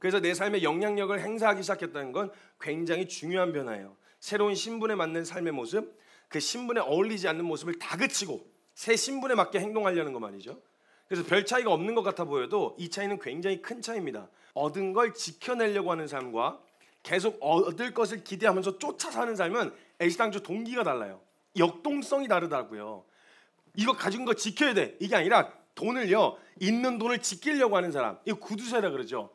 그래서 내 삶에 영향력을 행사하기 시작했다는 건 굉장히 중요한 변화예요. 새로운 신분에 맞는 삶의 모습, 그 신분에 어울리지 않는 모습을 다그치고 새 신분에 맞게 행동하려는 거 말이죠. 그래서 별 차이가 없는 것 같아 보여도 이 차이는 굉장히 큰 차이입니다. 얻은 걸 지켜내려고 하는 삶과 계속 얻을 것을 기대하면서 쫓아 사는 삶은 애시당초 동기가 달라요. 역동성이 다르다고요. 이거 가진 거 지켜야 돼. 이게 아니라 돈을요, 있는 돈을 지키려고 하는 사람, 이거 구두쇠라 그러죠.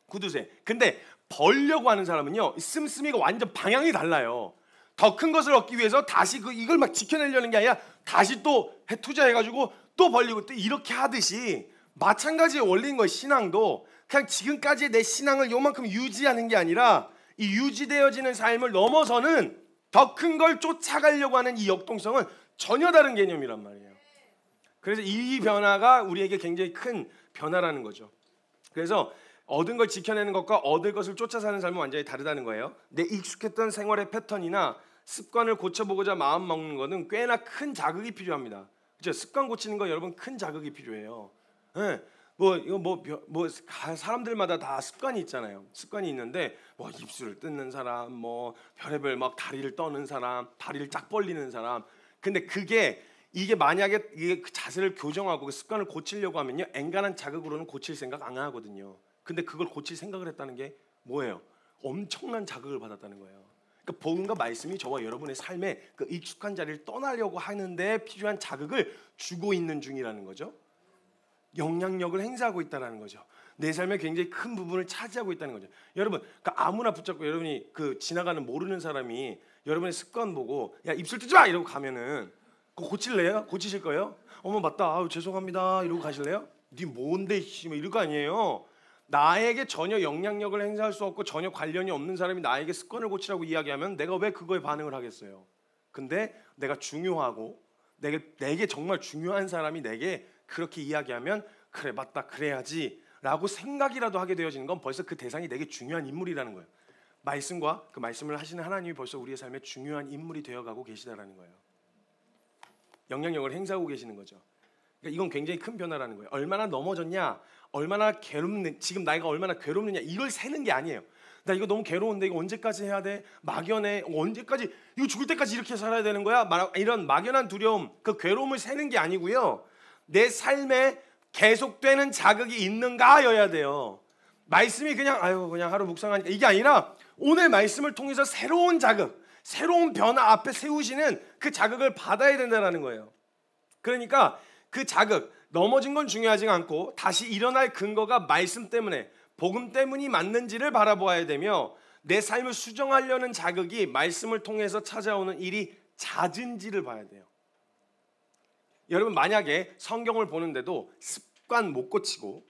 구두쇠. 근데 벌려고 하는 사람은요, 씀씀이가 완전 방향이 달라요. 더 큰 것을 얻기 위해서 다시 이걸 막 지켜내려는 게 아니라 다시 또 투자해가지고 또 벌리고 또 이렇게 하듯이 마찬가지의 원리인 거예요. 신앙도 그냥 지금까지의 내 신앙을 요만큼 유지하는 게 아니라 이 유지되어지는 삶을 넘어서는 더 큰 걸 쫓아가려고 하는 이 역동성은 전혀 다른 개념이란 말이에요. 그래서 이 변화가 우리에게 굉장히 큰 변화라는 거죠. 그래서 얻은 걸 지켜내는 것과 얻을 것을 쫓아 사는 삶은 완전히 다르다는 거예요. 내 익숙했던 생활의 패턴이나 습관을 고쳐보고자 마음 먹는 것은 꽤나 큰 자극이 필요합니다. 그렇죠? 습관 고치는 거 여러분 큰 자극이 필요해요. 네. 사람들마다 다 습관이 있잖아요. 습관이 있는데 뭐 입술을 뜯는 사람, 뭐 별의별 막 다리를 떠는 사람, 다리를 쫙 벌리는 사람. 근데 이게 만약에 이게 그 자세를 교정하고 그 습관을 고치려고 하면요, 엔간한 자극으로는 고칠 생각 안 하거든요. 근데 그걸 고칠 생각을 했다는 게 뭐예요? 엄청난 자극을 받았다는 거예요. 그러니까 복음과 말씀이 저와 여러분의 삶에 그 익숙한 자리를 떠나려고 하는데 필요한 자극을 주고 있는 중이라는 거죠. 영향력을 행사하고 있다는 거죠. 내 삶의 굉장히 큰 부분을 차지하고 있다는 거죠. 여러분, 그러니까 아무나 붙잡고 여러분이 그 지나가는 모르는 사람이 여러분의 습관 보고 야 입술 뜯지 마 이러고 가면은 그거 고칠래요? 고치실 거예요? 어머 맞다. 아유, 죄송합니다. 이러고 가실래요? 네 뭔데 뭐 이럴 거 아니에요. 나에게 전혀 영향력을 행사할 수 없고 전혀 관련이 없는 사람이 나에게 습관을 고치라고 이야기하면 내가 왜 그거에 반응을 하겠어요? 근데 내가 중요하고 내게 정말 중요한 사람이 내게 그렇게 이야기하면 그래 맞다 그래야지 라고 생각이라도 하게 되어지는 건 벌써 그 대상이 내게 중요한 인물이라는 거예요. 말씀과 그 말씀을 하시는 하나님이 벌써 우리의 삶에 중요한 인물이 되어가고 계시다라는 거예요. 영향력을 행사하고 계시는 거죠. 그러니까 이건 굉장히 큰 변화라는 거예요. 얼마나 넘어졌냐, 얼마나 괴롭는, 지금 나이가 얼마나 괴롭느냐, 이걸 세는 게 아니에요. 나 이거 너무 괴로운데 이거 언제까지 해야 돼? 막연해. 언제까지, 이거 죽을 때까지 이렇게 살아야 되는 거야? 이런 막연한 두려움, 그 괴로움을 세는 게 아니고요, 내 삶에 계속되는 자극이 있는가여야 돼요. 말씀이 그냥 그냥 하루 묵상하니까 이게 아니라 오늘 말씀을 통해서 새로운 자극, 새로운 변화 앞에 세우시는 그 자극을 받아야 된다는 거예요. 그러니까 그 자극, 넘어진 건 중요하지 않고 다시 일어날 근거가 말씀 때문에, 복음 때문이 맞는지를 바라보아야 되며, 내 삶을 수정하려는 자극이 말씀을 통해서 찾아오는 일이 잦은지를 봐야 돼요. 여러분, 만약에 성경을 보는데도 습관 못 고치고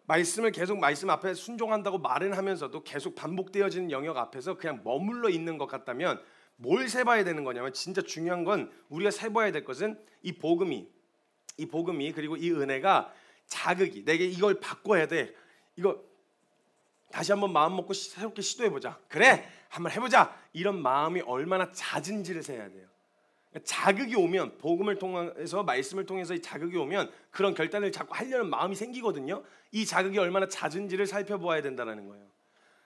말씀을 계속 말씀 앞에 순종한다고 말은 하면서도 계속 반복되어지는 영역 앞에서 그냥 머물러 있는 것 같다면 뭘 세봐야 되는 거냐면, 진짜 중요한 건, 우리가 세봐야 될 것은 이 복음이 그리고 이 은혜가 자극이, 내게 이걸 바꿔야 돼, 이거 다시 한번 마음 먹고 새롭게 시도해보자, 그래 한번 해보자, 이런 마음이 얼마나 잦은지를 세야 돼요. 자극이 오면, 복음을 통해서, 말씀을 통해서 이 자극이 오면 그런 결단을 자꾸 하려는 마음이 생기거든요. 이 자극이 얼마나 잦은지를 살펴보아야 된다는 거예요.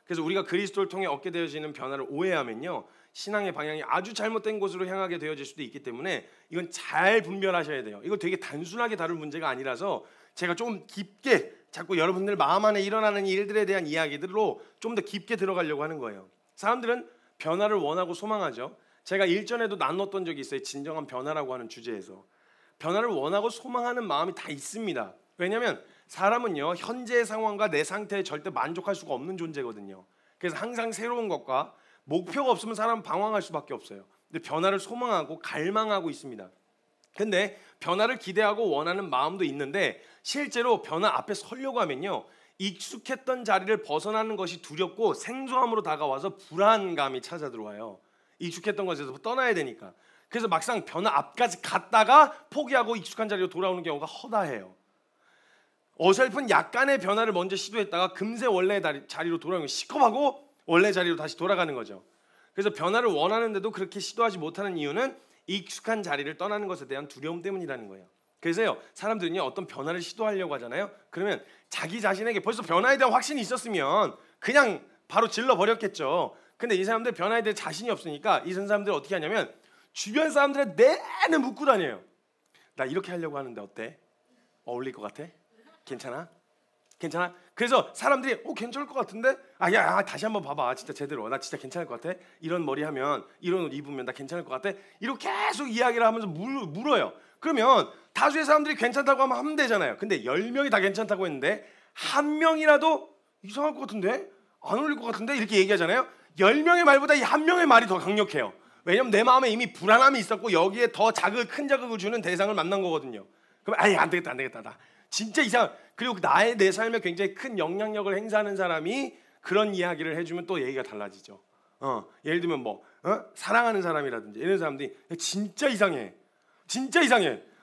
그래서 우리가 그리스도를 통해 얻게 되어지는 변화를 오해하면요, 신앙의 방향이 아주 잘못된 곳으로 향하게 되어질 수도 있기 때문에 이건 잘 분별하셔야 돼요. 이거 되게 단순하게 다룰 문제가 아니라서 제가 좀 깊게 자꾸 여러분들 마음 안에 일어나는 일들에 대한 이야기들로 좀 더 깊게 들어가려고 하는 거예요. 사람들은 변화를 원하고 소망하죠. 제가 일전에도 나눴던 적이 있어요. 진정한 변화라고 하는 주제에서. 변화를 원하고 소망하는 마음이 다 있습니다. 왜냐하면 사람은요, 현재의 상황과 내 상태에 절대 만족할 수가 없는 존재거든요. 그래서 항상 새로운 것과 목표가 없으면 사람은 방황할 수밖에 없어요. 근데 변화를 소망하고 갈망하고 있습니다. 근데 변화를 기대하고 원하는 마음도 있는데, 실제로 변화 앞에 서려고 하면요, 익숙했던 자리를 벗어나는 것이 두렵고 생소함으로 다가와서 불안감이 찾아 들어와요. 익숙했던 것에서 떠나야 되니까. 그래서 막상 변화 앞까지 갔다가 포기하고 익숙한 자리로 돌아오는 경우가 허다해요. 어설픈 약간의 변화를 먼저 시도했다가 금세 원래 자리로 돌아오는 거 시겁하고 원래 자리로 다시 돌아가는 거죠. 그래서 변화를 원하는데도 그렇게 시도하지 못하는 이유는 익숙한 자리를 떠나는 것에 대한 두려움 때문이라는 거예요. 그래서요, 사람들은요, 어떤 변화를 시도하려고 하잖아요. 그러면 자기 자신에게 벌써 변화에 대한 확신이 있었으면 그냥 바로 질러버렸겠죠. 근데 이 사람들 변화에 대해 자신이 없으니까 이 사람들은 어떻게 하냐면 주변 사람들의 내내 묻고 다녀요. 나 이렇게 하려고 하는데 어때? 어울릴 것 같아? 괜찮아? 괜찮아? 그래서 사람들이 괜찮을 것 같은데? 야 다시 한번 봐봐. 진짜 제대로. 나 진짜 괜찮을 것 같아? 이런 머리 하면, 이런 옷 입으면 나 괜찮을 것 같아? 이렇게 계속 이야기를 하면서 물어요. 그러면 다수의 사람들이 괜찮다고 하면 되잖아요. 근데 10명이 다 괜찮다고 했는데 한 명이라도 이상할 것 같은데? 안 어울릴 것 같은데? 이렇게 얘기하잖아요. 10명의 말보다 이 한 명의 말이 더 강력해요. 왜냐면 내 마음에 이미 불안함이 있었고 여기에 더 큰 자극을 주는 대상을 만난 거거든요. 그럼 안 되겠다. 나 진짜 이상. 그리고 내 삶에 굉장히 큰 영향력을 행사하는 사람이 그런 이야기를 해주면 또 얘기가 달라지죠. 예를 들면 사랑하는 사람이라든지 이런 사람들이 진짜 이상해.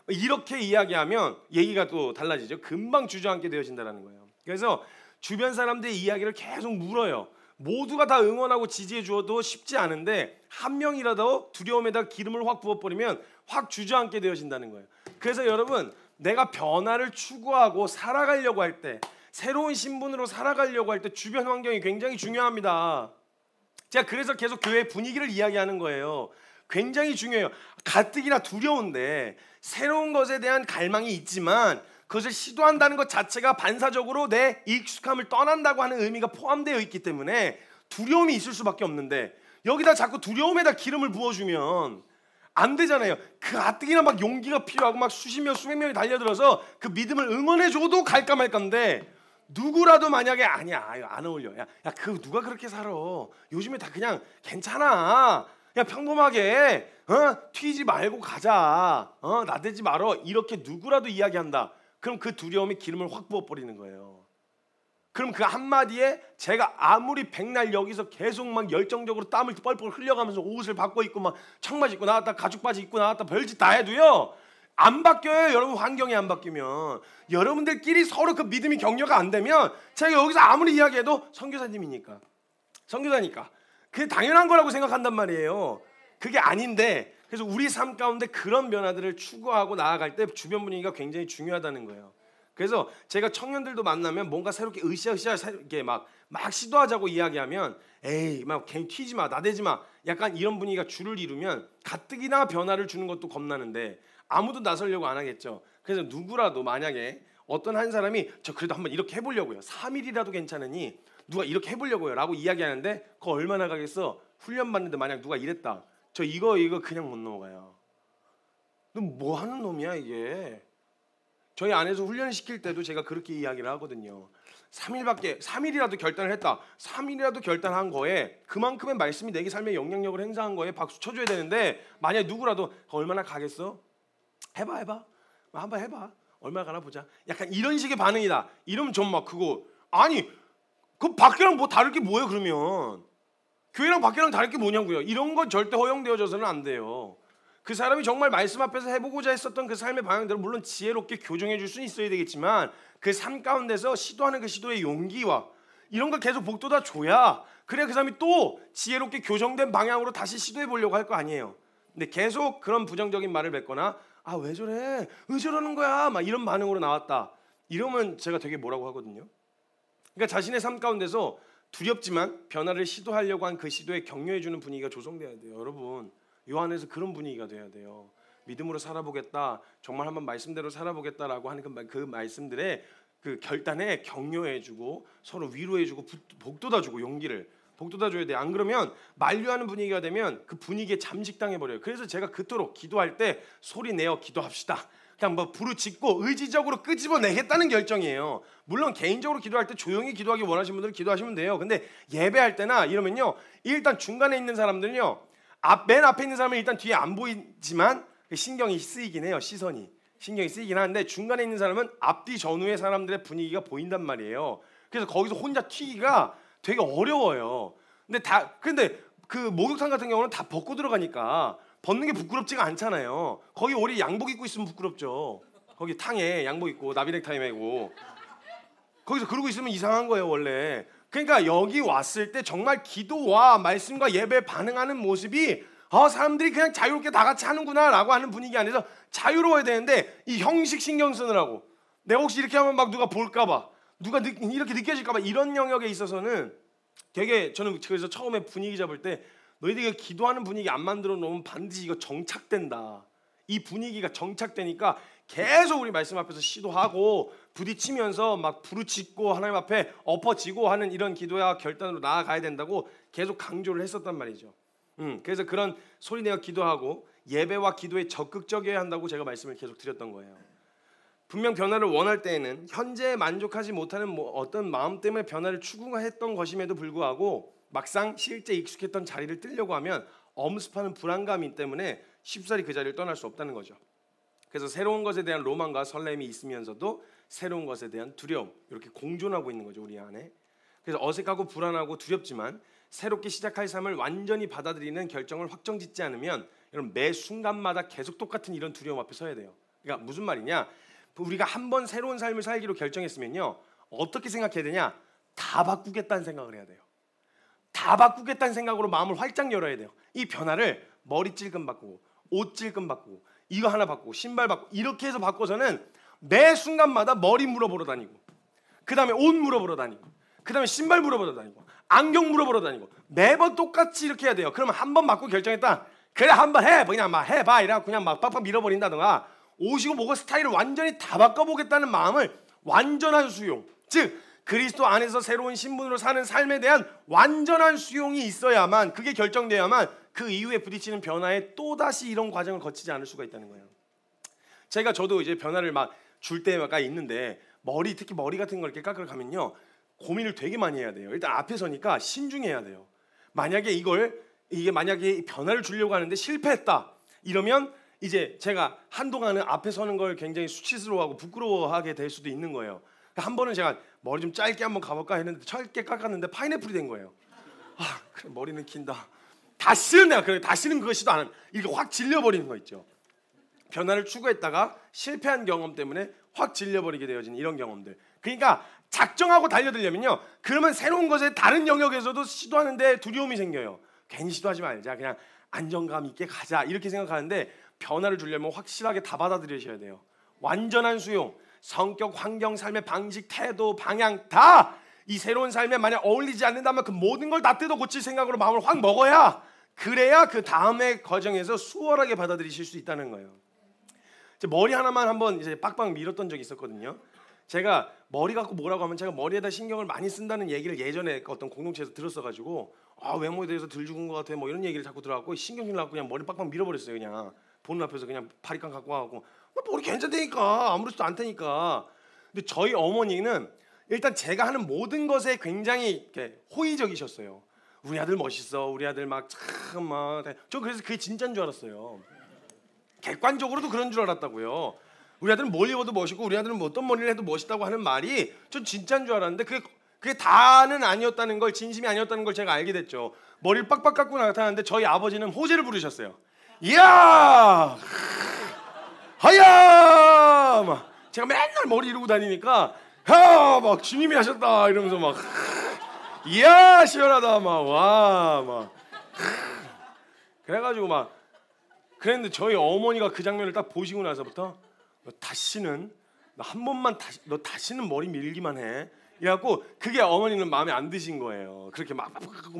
이렇게 이야기하면 얘기가 또 달라지죠. 금방 주저앉게 되어진다는 거예요. 그래서 주변 사람들의 이야기를 계속 물어요. 모두가 다 응원하고 지지해 주어도 쉽지 않은데 한 명이라도 두려움에다 기름을 확 부어버리면 확 주저앉게 되어진다는 거예요. 그래서 여러분, 내가 변화를 추구하고 살아가려고 할 때, 새로운 신분으로 살아가려고 할 때 주변 환경이 굉장히 중요합니다. 제가 그래서 계속 교회 분위기를 이야기하는 거예요. 굉장히 중요해요. 가뜩이나 두려운데 새로운 것에 대한 갈망이 있지만 그것을 시도한다는 것 자체가 반사적으로 내 익숙함을 떠난다고 하는 의미가 포함되어 있기 때문에 두려움이 있을 수밖에 없는데, 여기다 자꾸 두려움에다 기름을 부어주면 안 되잖아요. 그 가뜩이나 막 용기가 필요하고 막 수십 명 수백 명이 달려들어서 그 믿음을 응원해줘도 갈까 말까인데, 누구라도 만약에 아니야 안 어울려, 야 그 누가 그렇게 살아, 요즘에 다 그냥 괜찮아, 그냥 평범하게 튀지 말고 가자, 나대지 말어, 이렇게 누구라도 이야기한다. 그럼 그 두려움이 기름을 확 부어버리는 거예요. 그럼 그 한마디에 제가 아무리 백날 여기서 계속 막 열정적으로 땀을 뻘뻘 흘려가면서 옷을 바꿔 입고 막 청바지 입고 나왔다 가죽 바지 입고 나왔다 별짓 다 해도요 안 바뀌어요. 여러분, 환경이 안 바뀌면, 여러분들끼리 서로 그 믿음이 격려가 안 되면, 제가 여기서 아무리 이야기해도 선교사니까 그게 당연한 거라고 생각한단 말이에요. 그게 아닌데 그래서 우리 삶 가운데 그런 변화들을 추구하고 나아갈 때 주변 분위기가 굉장히 중요하다는 거예요. 그래서 제가 청년들도 만나면 뭔가 새롭게 으쌰으쌰 이렇게 막 시도하자고 이야기하면 에이 막 괜히 튀지 마, 나대지 마, 약간 이런 분위기가 줄을 이루면 가뜩이나 변화를 주는 것도 겁나는데 아무도 나서려고 안 하겠죠. 그래서 누구라도 만약에 어떤 한 사람이 저 그래도 한번 이렇게 해보려고요, 3일이라도 괜찮으니 누가 이렇게 해보려고요 라고 이야기하는데 그거 얼마나 가겠어? 훈련받는데 만약 누가 이랬다, 저 이거 그냥 못 넘어가요. 너 뭐 하는 놈이야 이게. 저희 안에서 훈련시킬 때도 제가 그렇게 이야기를 하거든요. 3일이라도 결단을 했다, 3일이라도 결단한 거에 그만큼의 말씀이 내 삶에 영향력을 행사한 거에 박수 쳐줘야 되는데 만약 누구라도 얼마나 가겠어? 해봐 한번 해봐, 얼마나 가나 보자, 약간 이런 식의 반응이다 이러면 전 막 그거 아니 그 밖이랑 뭐 다를 게 뭐예요? 그러면 교회랑 밖이랑 다를 게 뭐냐고요. 이런 건 절대 허용되어져서는 안 돼요. 그 사람이 정말 말씀 앞에서 해보고자 했었던 그 삶의 방향대로 물론 지혜롭게 교정해 줄 수는 있어야 되겠지만 그 삶 가운데서 시도하는 그 시도의 용기와 이런 걸 계속 북돋아 줘야 그래야 그 사람이 또 지혜롭게 교정된 방향으로 다시 시도해 보려고 할 거 아니에요. 근데 계속 그런 부정적인 말을 뱉거나 아 왜 저래? 왜 저러는 거야? 막 이런 반응으로 나왔다, 이러면 제가 되게 뭐라고 하거든요. 그러니까 자신의 삶 가운데서 두렵지만 변화를 시도하려고 한 그 시도에 격려해 주는 분위기가 조성돼야 돼요. 여러분, 요 안에서 그런 분위기가 돼야 돼요. 믿음으로 살아보겠다, 정말 한번 말씀대로 살아보겠다라고 하는 그 말씀들의 그 결단에 격려해주고 서로 위로해주고 복돋아주고 용기를 복돋아줘야 돼. 안 그러면 만류하는 분위기가 되면 그 분위기에 잠식당해버려요. 그래서 제가 그토록 기도할 때 소리 내어 기도합시다, 그냥 뭐 부르짖고 의지적으로 끄집어내겠다는 결정이에요. 물론 개인적으로 기도할 때 조용히 기도하기 원하시는 분들은 기도하시면 돼요. 근데 예배할 때나 이러면요, 일단 중간에 있는 사람들은요, 맨 앞에 있는 사람은 일단 뒤에 안 보이지만 신경이 쓰이긴 해요. 신경이 쓰이긴 하는데 중간에 있는 사람은 앞뒤 전후의 사람들의 분위기가 보인단 말이에요. 그래서 거기서 혼자 튀기가 되게 어려워요. 근데 그 목욕탕 같은 경우는 다 벗고 들어가니까 벗는 게 부끄럽지가 않잖아요. 거기 우리 양복 입고 있으면 부끄럽죠. 거기 탕에 양복 입고 나비넥 타이 메고 거기서 그러고 있으면 이상한 거예요 원래. 그러니까 여기 왔을 때 정말 기도와 말씀과 예배에 반응하는 모습이 사람들이 그냥 자유롭게 다 같이 하는구나 라고 하는 분위기 안에서 자유로워야 되는데 이 형식 신경 쓰느라고 내가 혹시 이렇게 하면 막 누가 볼까 봐, 누가 이렇게 느껴질까 봐, 이런 영역에 있어서는 되게 저는 그래서 처음에 분위기 잡을 때 너희들이 기도하는 분위기 안 만들어 놓으면 반드시 이거 정착된다. 이 분위기가 정착되니까 계속 우리 말씀 앞에서 시도하고 부딪히면서 막 부르짖고 하나님 앞에 엎어지고 하는 이런 기도와 결단으로 나아가야 된다고 계속 강조를 했었단 말이죠. 그래서 그런 소리내어 기도하고 예배와 기도에 적극적이어야 한다고 제가 말씀을 계속 드렸던 거예요. 분명 변화를 원할 때에는 현재에 만족하지 못하는 어떤 마음 때문에 변화를 추구했던 것임에도 불구하고 막상 실제 익숙했던 자리를 뜨려고 하면 엄습하는 불안감이 때문에 쉽사리 그 자리를 떠날 수 없다는 거죠. 그래서 새로운 것에 대한 로망과 설렘이 있으면서도 새로운 것에 대한 두려움, 이렇게 공존하고 있는 거죠 우리 안에. 그래서 어색하고 불안하고 두렵지만 새롭게 시작할 삶을 완전히 받아들이는 결정을 확정짓지 않으면 여러분 매 순간마다 계속 똑같은 이런 두려움 앞에 서야 돼요. 그러니까 무슨 말이냐, 우리가 한번 새로운 삶을 살기로 결정했으면요 어떻게 생각해야 되냐, 다 바꾸겠다는 생각을 해야 돼요. 다 바꾸겠다는 생각으로 마음을 활짝 열어야 돼요. 이 변화를 머리 찔끔 바꾸고 옷 찔끔 바꾸고 이거 하나 바꾸고 신발 바꾸고 이렇게 해서 바꿔서는 매 순간마다 머리 물어보러 다니고 그 다음에 옷 물어보러 다니고 그 다음에 신발 물어보러 다니고 안경 물어보러 다니고 매번 똑같이 이렇게 해야 돼요. 그러면 한 번 바꾸고 결정했다, 그래 한번 해, 그냥 막 해봐 이래갖고 그냥 막 빡빡 밀어버린다든가, 옷이고 뭐고 스타일을 완전히 다 바꿔보겠다는 마음을 완전한 수용, 즉 그리스도 안에서 새로운 신분으로 사는 삶에 대한 완전한 수용이 있어야만, 그게 결정돼야만 그 이후에 부딪히는 변화에 또다시 이런 과정을 거치지 않을 수가 있다는 거예요. 저도 이제 변화를 막 줄 때가 있는데 특히 머리 같은 걸 이렇게 깎으러 가면요 고민을 되게 많이 해야 돼요. 일단 앞에 서니까 신중해야 돼요. 만약에 이게 만약에 변화를 주려고 하는데 실패했다 이러면 이제 제가 한동안은 앞에 서는 걸 굉장히 수치스러워하고 부끄러워하게 될 수도 있는 거예요. 한 번은 제가 머리 좀 짧게 한번 가볼까 했는데 짧게 깎았는데 파인애플이 된 거예요. 그래 머리는 긴다. 다시는 그거 시도 안 하면 이렇게 확 질려버리는 거 있죠. 변화를 추구했다가 실패한 경험 때문에 확 질려버리게 되어진 이런 경험들. 그러니까 작정하고 달려들려면요 그러면 새로운 것에 다른 영역에서도 시도하는데 두려움이 생겨요. 괜히 시도하지 말자, 그냥 안정감 있게 가자 이렇게 생각하는데 변화를 주려면 확실하게 다 받아들이셔야 돼요. 완전한 수용, 성격, 환경, 삶의 방식, 태도, 방향 다 이 새로운 삶에 만약 어울리지 않는다면 그 모든 걸 다 뜯어 고칠 생각으로 마음을 확 먹어야, 그래야 그 다음의 과정에서 수월하게 받아들이실 수 있다는 거예요. 머리 하나만 한번 이제 빡빡 밀었던 적이 있었거든요. 제가 머리 갖고 뭐라고 하면 제가 머리에다 신경을 많이 쓴다는 얘기를 예전에 어떤 공동체에서 들었어가지고 외모에 대해서 덜 죽은 것 같아 뭐 이런 얘기를 자꾸 들어갖고 신경질 나고 그냥 머리 빡빡 밀어버렸어요. 그냥 보는 앞에서 그냥 바리깡 갖고 와갖고 머리 괜찮다니까, 아무렇지도 않다니까. 근데 저희 어머니는 일단 제가 하는 모든 것에 굉장히 이렇게 호의적이셨어요. 우리 아들 멋있어, 우리 아들 막 참 막 저 그래서 그게 진짜인 줄 알았어요. 객관적으로도 그런 줄 알았다고요. 우리 아들은 뭘 입어도 멋있고 우리 아들은 뭐 어떤 머리를 해도 멋있다고 하는 말이 전 진짜인 줄 알았는데 그게 다는 아니었다는 걸, 진심이 아니었다는 걸 제가 알게 됐죠. 머리를 빡빡 깎고 나타났는데 저희 아버지는 호재를 부르셨어요. 이야 하야 막 제가 맨날 머리 이러고 다니니까 막 주님이 하셨다 이러면서 막 이야 시원하다 막 와 막 그래가지고 막 그랬는데 저희 어머니가 그 장면을 딱 보시고 나서부터 너 다시는 너 다시는 머리 밀기만 해. 이래갖고 그게 어머니는 마음에 안 드신 거예요. 그렇게 막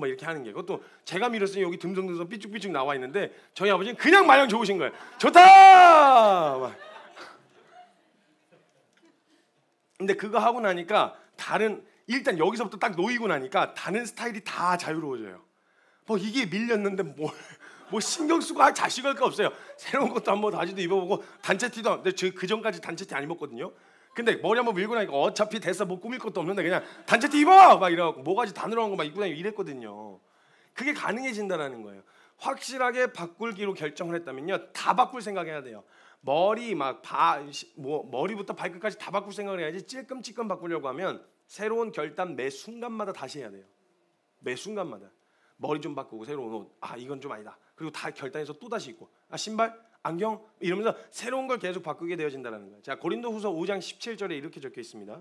이렇게 하는 게. 그것도 제가 밀었으니 여기 듬성듬성 삐쭉삐쭉 나와 있는데 저희 아버지는 그냥 마냥 좋으신 거예요. 좋다. 막. 근데 그거 하고 나니까 일단 여기서부터 딱 놓이고 나니까 다른 스타일이 다 자유로워져요. 뭐 이게 밀렸는데 뭐 신경 쓰고 할 자식할 거 없어요. 새로운 것도 한번 다시도 입어보고 단체티도. 근데 저 그 전까지 단체티 안 입었거든요. 근데 머리 한번 밀고 나니까 어차피 됐어, 뭐 꾸밀 것도 없는데 그냥 단체티 입어 막 이래갖고 모가지 다 늘어난 거 막 입고 다니고 이랬거든요. 그게 가능해진다라는 거예요. 확실하게 바꿀기로 결정을 했다면요, 다 바꿀 생각해야 돼요. 머리부터 발끝까지 다 바꿀 생각을 해야지. 찔끔찔끔 바꾸려고 하면 새로운 결단 매 순간마다 다시 해야 돼요. 매 순간마다 머리 좀 바꾸고 새로운 옷, 이건 좀 아니다. 그리고 다 결단해서 또 다시 입고, 신발, 안경 이러면서 새로운 걸 계속 바꾸게 되어진다는 거예요. 자, 고린도후서 5장 17절에 이렇게 적혀 있습니다.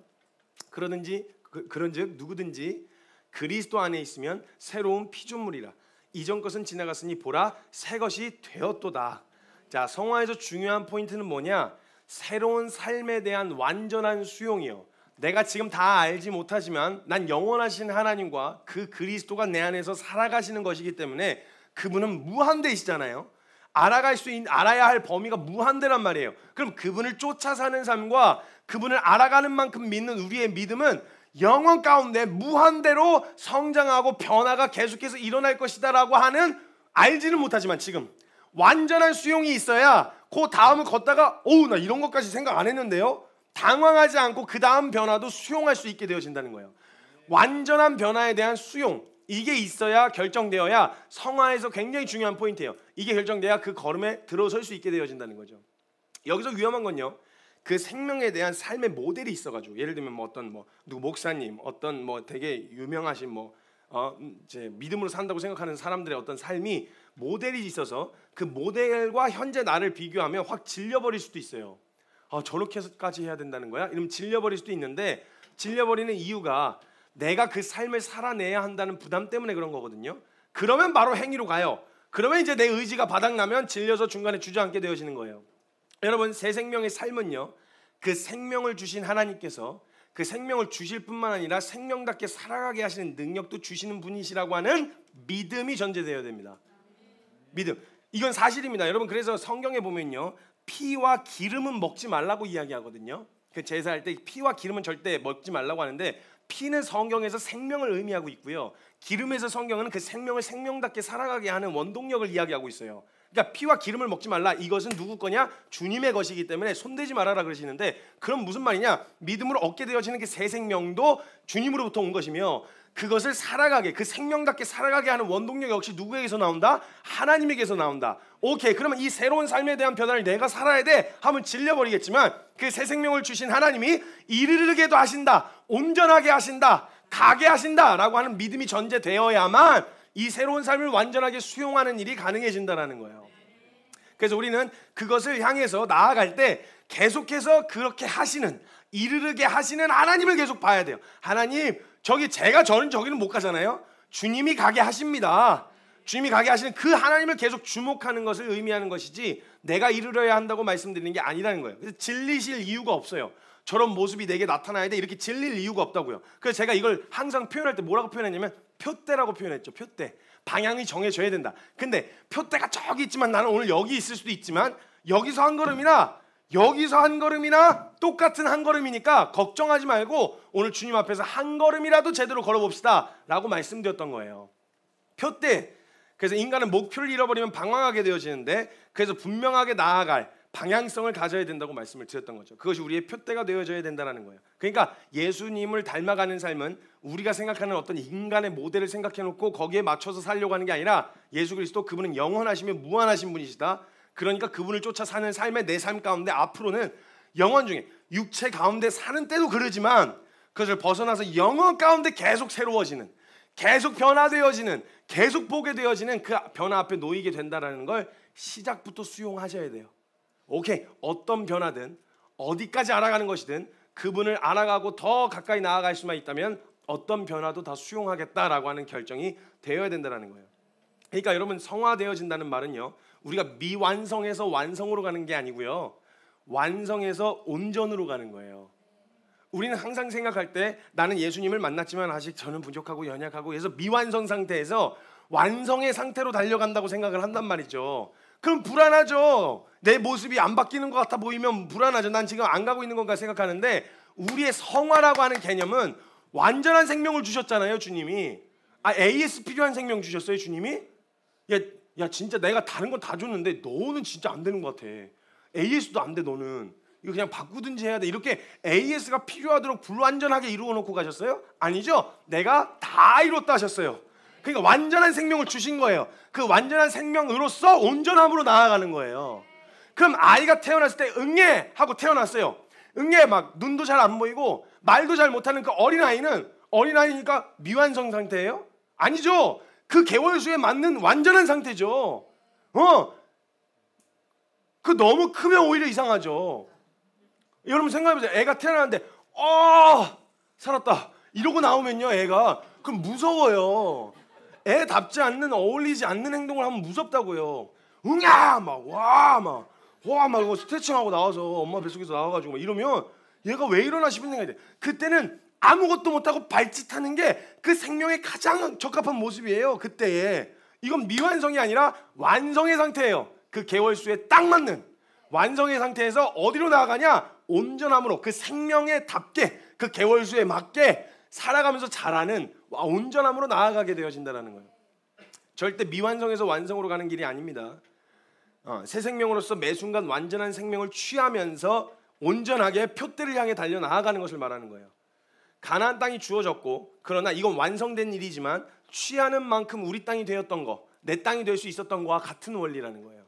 그런즉 누구든지 그리스도 안에 있으면 새로운 피조물이라. 이전 것은 지나갔으니 보라 새 것이 되었도다. 자, 성화에서 중요한 포인트는 뭐냐? 새로운 삶에 대한 완전한 수용이요. 내가 지금 다 알지 못하지만 난 영원하신 하나님과 그 그리스도가 내 안에서 살아가시는 것이기 때문에 그분은 무한대이시잖아요. 알아야 할 범위가 무한대란 말이에요. 그럼 그분을 쫓아 사는 삶과 그분을 알아가는 만큼 믿는 우리의 믿음은 영원 가운데 무한대로 성장하고 변화가 계속해서 일어날 것이다라고 하는, 알지는 못하지만 지금 완전한 수용이 있어야 그 다음을 걷다가 나 이런 것까지 생각 안 했는데요, 당황하지 않고 그 다음 변화도 수용할 수 있게 되어진다는 거예요. 완전한 변화에 대한 수용, 이게 있어야, 결정되어야 성화에서 굉장히 중요한 포인트예요. 이게 결정돼야 그 걸음에 들어설 수 있게 되어진다는 거죠. 여기서 위험한 건요, 그 생명에 대한 삶의 모델이 있어가지고, 예를 들면 누구 목사님, 어떤 되게 유명하신 이제 믿음으로 산다고 생각하는 사람들의 어떤 삶이 모델이 있어서 그 모델과 현재 나를 비교하면 확 질려버릴 수도 있어요. 저렇게까지 해야 된다는 거야? 이러면 질려버릴 수도 있는데, 질려버리는 이유가 내가 그 삶을 살아내야 한다는 부담 때문에 그런 거거든요. 그러면 바로 행위로 가요. 그러면 이제 내 의지가 바닥나면 질려서 중간에 주저앉게 되어지는 거예요. 여러분, 새 생명의 삶은요, 그 생명을 주신 하나님께서 그 생명을 주실 뿐만 아니라 생명답게 살아가게 하시는 능력도 주시는 분이시라고 하는 믿음이 전제되어야 됩니다. 믿음, 이건 사실입니다. 여러분, 그래서 성경에 보면요, 피와 기름은 먹지 말라고 이야기하거든요. 그 제사할 때 피와 기름은 절대 먹지 말라고 하는데, 피는 성경에서 생명을 의미하고 있고요, 기름에서 성경은 그 생명을 생명답게 살아가게 하는 원동력을 이야기하고 있어요. 그러니까 피와 기름을 먹지 말라, 이것은 누구 거냐? 주님의 것이기 때문에 손대지 말아라 그러시는데, 그럼 무슨 말이냐? 믿음으로 얻게 되어지는 그 새 생명도 주님으로부터 온 것이며, 그것을 살아가게, 그 생명답게 살아가게 하는 원동력 역시 누구에게서 나온다? 하나님에게서 나온다. 오케이, 그러면 이 새로운 삶에 대한 변화를 내가 살아야 돼 하면 질려버리겠지만, 그 새 생명을 주신 하나님이 이르르게도 하신다, 온전하게 하신다, 가게 하신다 라고 하는 믿음이 전제되어야만 이 새로운 삶을 완전하게 수용하는 일이 가능해진다는 거예요. 그래서 우리는 그것을 향해서 나아갈 때 계속해서 그렇게 하시는, 이르르게 하시는 하나님을 계속 봐야 돼요. 하나님, 저는 저기는 못 가잖아요. 주님이 가게 하십니다. 주님이 가게 하시는 그 하나님을 계속 주목하는 것을 의미하는 것이지 내가 이루려야 한다고 말씀드리는 게 아니라는 거예요. 그래서 질리실 이유가 없어요. 저런 모습이 내게 나타나야 돼 이렇게 질릴 이유가 없다고요. 그래서 제가 이걸 항상 표현할 때 뭐라고 표현했냐면 표대라고 표현했죠. 표대. 방향이 정해져야 된다. 근데 표대가 저기 있지만 나는 오늘 여기 있을 수도 있지만 여기서 한 걸음이나 여기서 한 걸음이나 똑같은 한 걸음이니까 걱정하지 말고 오늘 주님 앞에서 한 걸음이라도 제대로 걸어봅시다 라고 말씀드렸던 거예요. 표대. 그래서 인간은 목표를 잃어버리면 방황하게 되어지는데 그래서 분명하게 나아갈 방향성을 가져야 된다고 말씀을 드렸던 거죠. 그것이 우리의 표대가 되어져야 된다는 거예요. 그러니까 예수님을 닮아가는 삶은 우리가 생각하는 어떤 인간의 모델을 생각해놓고 거기에 맞춰서 살려고 하는 게 아니라 예수 그리스도 그분은 영원하시며 무한하신 분이시다. 그러니까 그분을 쫓아 사는 삶의 내 삶 가운데 앞으로는 영원 중에 육체 가운데 사는 때도 그러지만 그것을 벗어나서 영원 가운데 계속 새로워지는 계속 변화되어지는 계속 보게 되어지는 그 변화 앞에 놓이게 된다는 걸 시작부터 수용하셔야 돼요. 오케이, 어떤 변화든 어디까지 알아가는 것이든 그분을 알아가고 더 가까이 나아갈 수만 있다면 어떤 변화도 다 수용하겠다라고 하는 결정이 되어야 된다는 거예요. 그러니까 여러분 성화되어진다는 말은요 우리가 미완성에서 완성으로 가는 게 아니고요 완성에서 온전으로 가는 거예요. 우리는 항상 생각할 때 나는 예수님을 만났지만 아직 저는 부족하고 연약하고 그래서 미완성 상태에서 완성의 상태로 달려간다고 생각을 한단 말이죠. 그럼 불안하죠. 내 모습이 안 바뀌는 것 같아 보이면 불안하죠. 난 지금 안 가고 있는 건가 생각하는데 우리의 성화라고 하는 개념은 완전한 생명을 주셨잖아요. 주님이 AS 필요한 생명 주셨어요. 주님이 야 진짜 내가 다른 건 다 줬는데 너는 진짜 안 되는 것 같아. AS도 안 돼 너는. 이거 그냥 바꾸든지 해야 돼. 이렇게 AS가 필요하도록 불완전하게 이루어 놓고 가셨어요? 아니죠. 내가 다 이뤘다 하셨어요. 그러니까 완전한 생명을 주신 거예요. 그 완전한 생명으로서 온전함으로 나아가는 거예요. 그럼 아이가 태어났을 때 응애 하고 태어났어요. 응애 막 눈도 잘 안 보이고 말도 잘 못하는 그 어린아이는 어린아이니까 미완성 상태예요? 아니죠. 그 개월수에 맞는 완전한 상태죠. 그 너무 크면 오히려 이상하죠. 여러분 생각해보세요. 애가 태어났는데 살았다 이러고 나오면요 애가 그럼 무서워요. 애답지 않는 어울리지 않는 행동을 하면 무섭다고요. 응야 막 스트레칭하고 나와서 엄마 뱃속에서 나와가지고 막 이러면 얘가 왜 이러나 싶은 생각이 돼. 그때는 아무것도 못하고 발짓하는 게 그 생명에 가장 적합한 모습이에요. 그때에 이건 미완성이 아니라 완성의 상태예요. 그 개월수에 딱 맞는 완성의 상태에서 어디로 나아가냐? 온전함으로 그 생명에 답게 그 개월수에 맞게 살아가면서 자라는 온전함으로 나아가게 되어진다는 거예요. 절대 미완성에서 완성으로 가는 길이 아닙니다. 새 생명으로서 매 순간 완전한 생명을 취하면서 온전하게 표대를 향해 달려 나아가는 것을 말하는 거예요. 가나안 땅이 주어졌고 그러나 이건 완성된 일이지만 취하는 만큼 우리 땅이 되었던 거, 내 땅이 될 수 있었던 거와 같은 원리라는 거예요.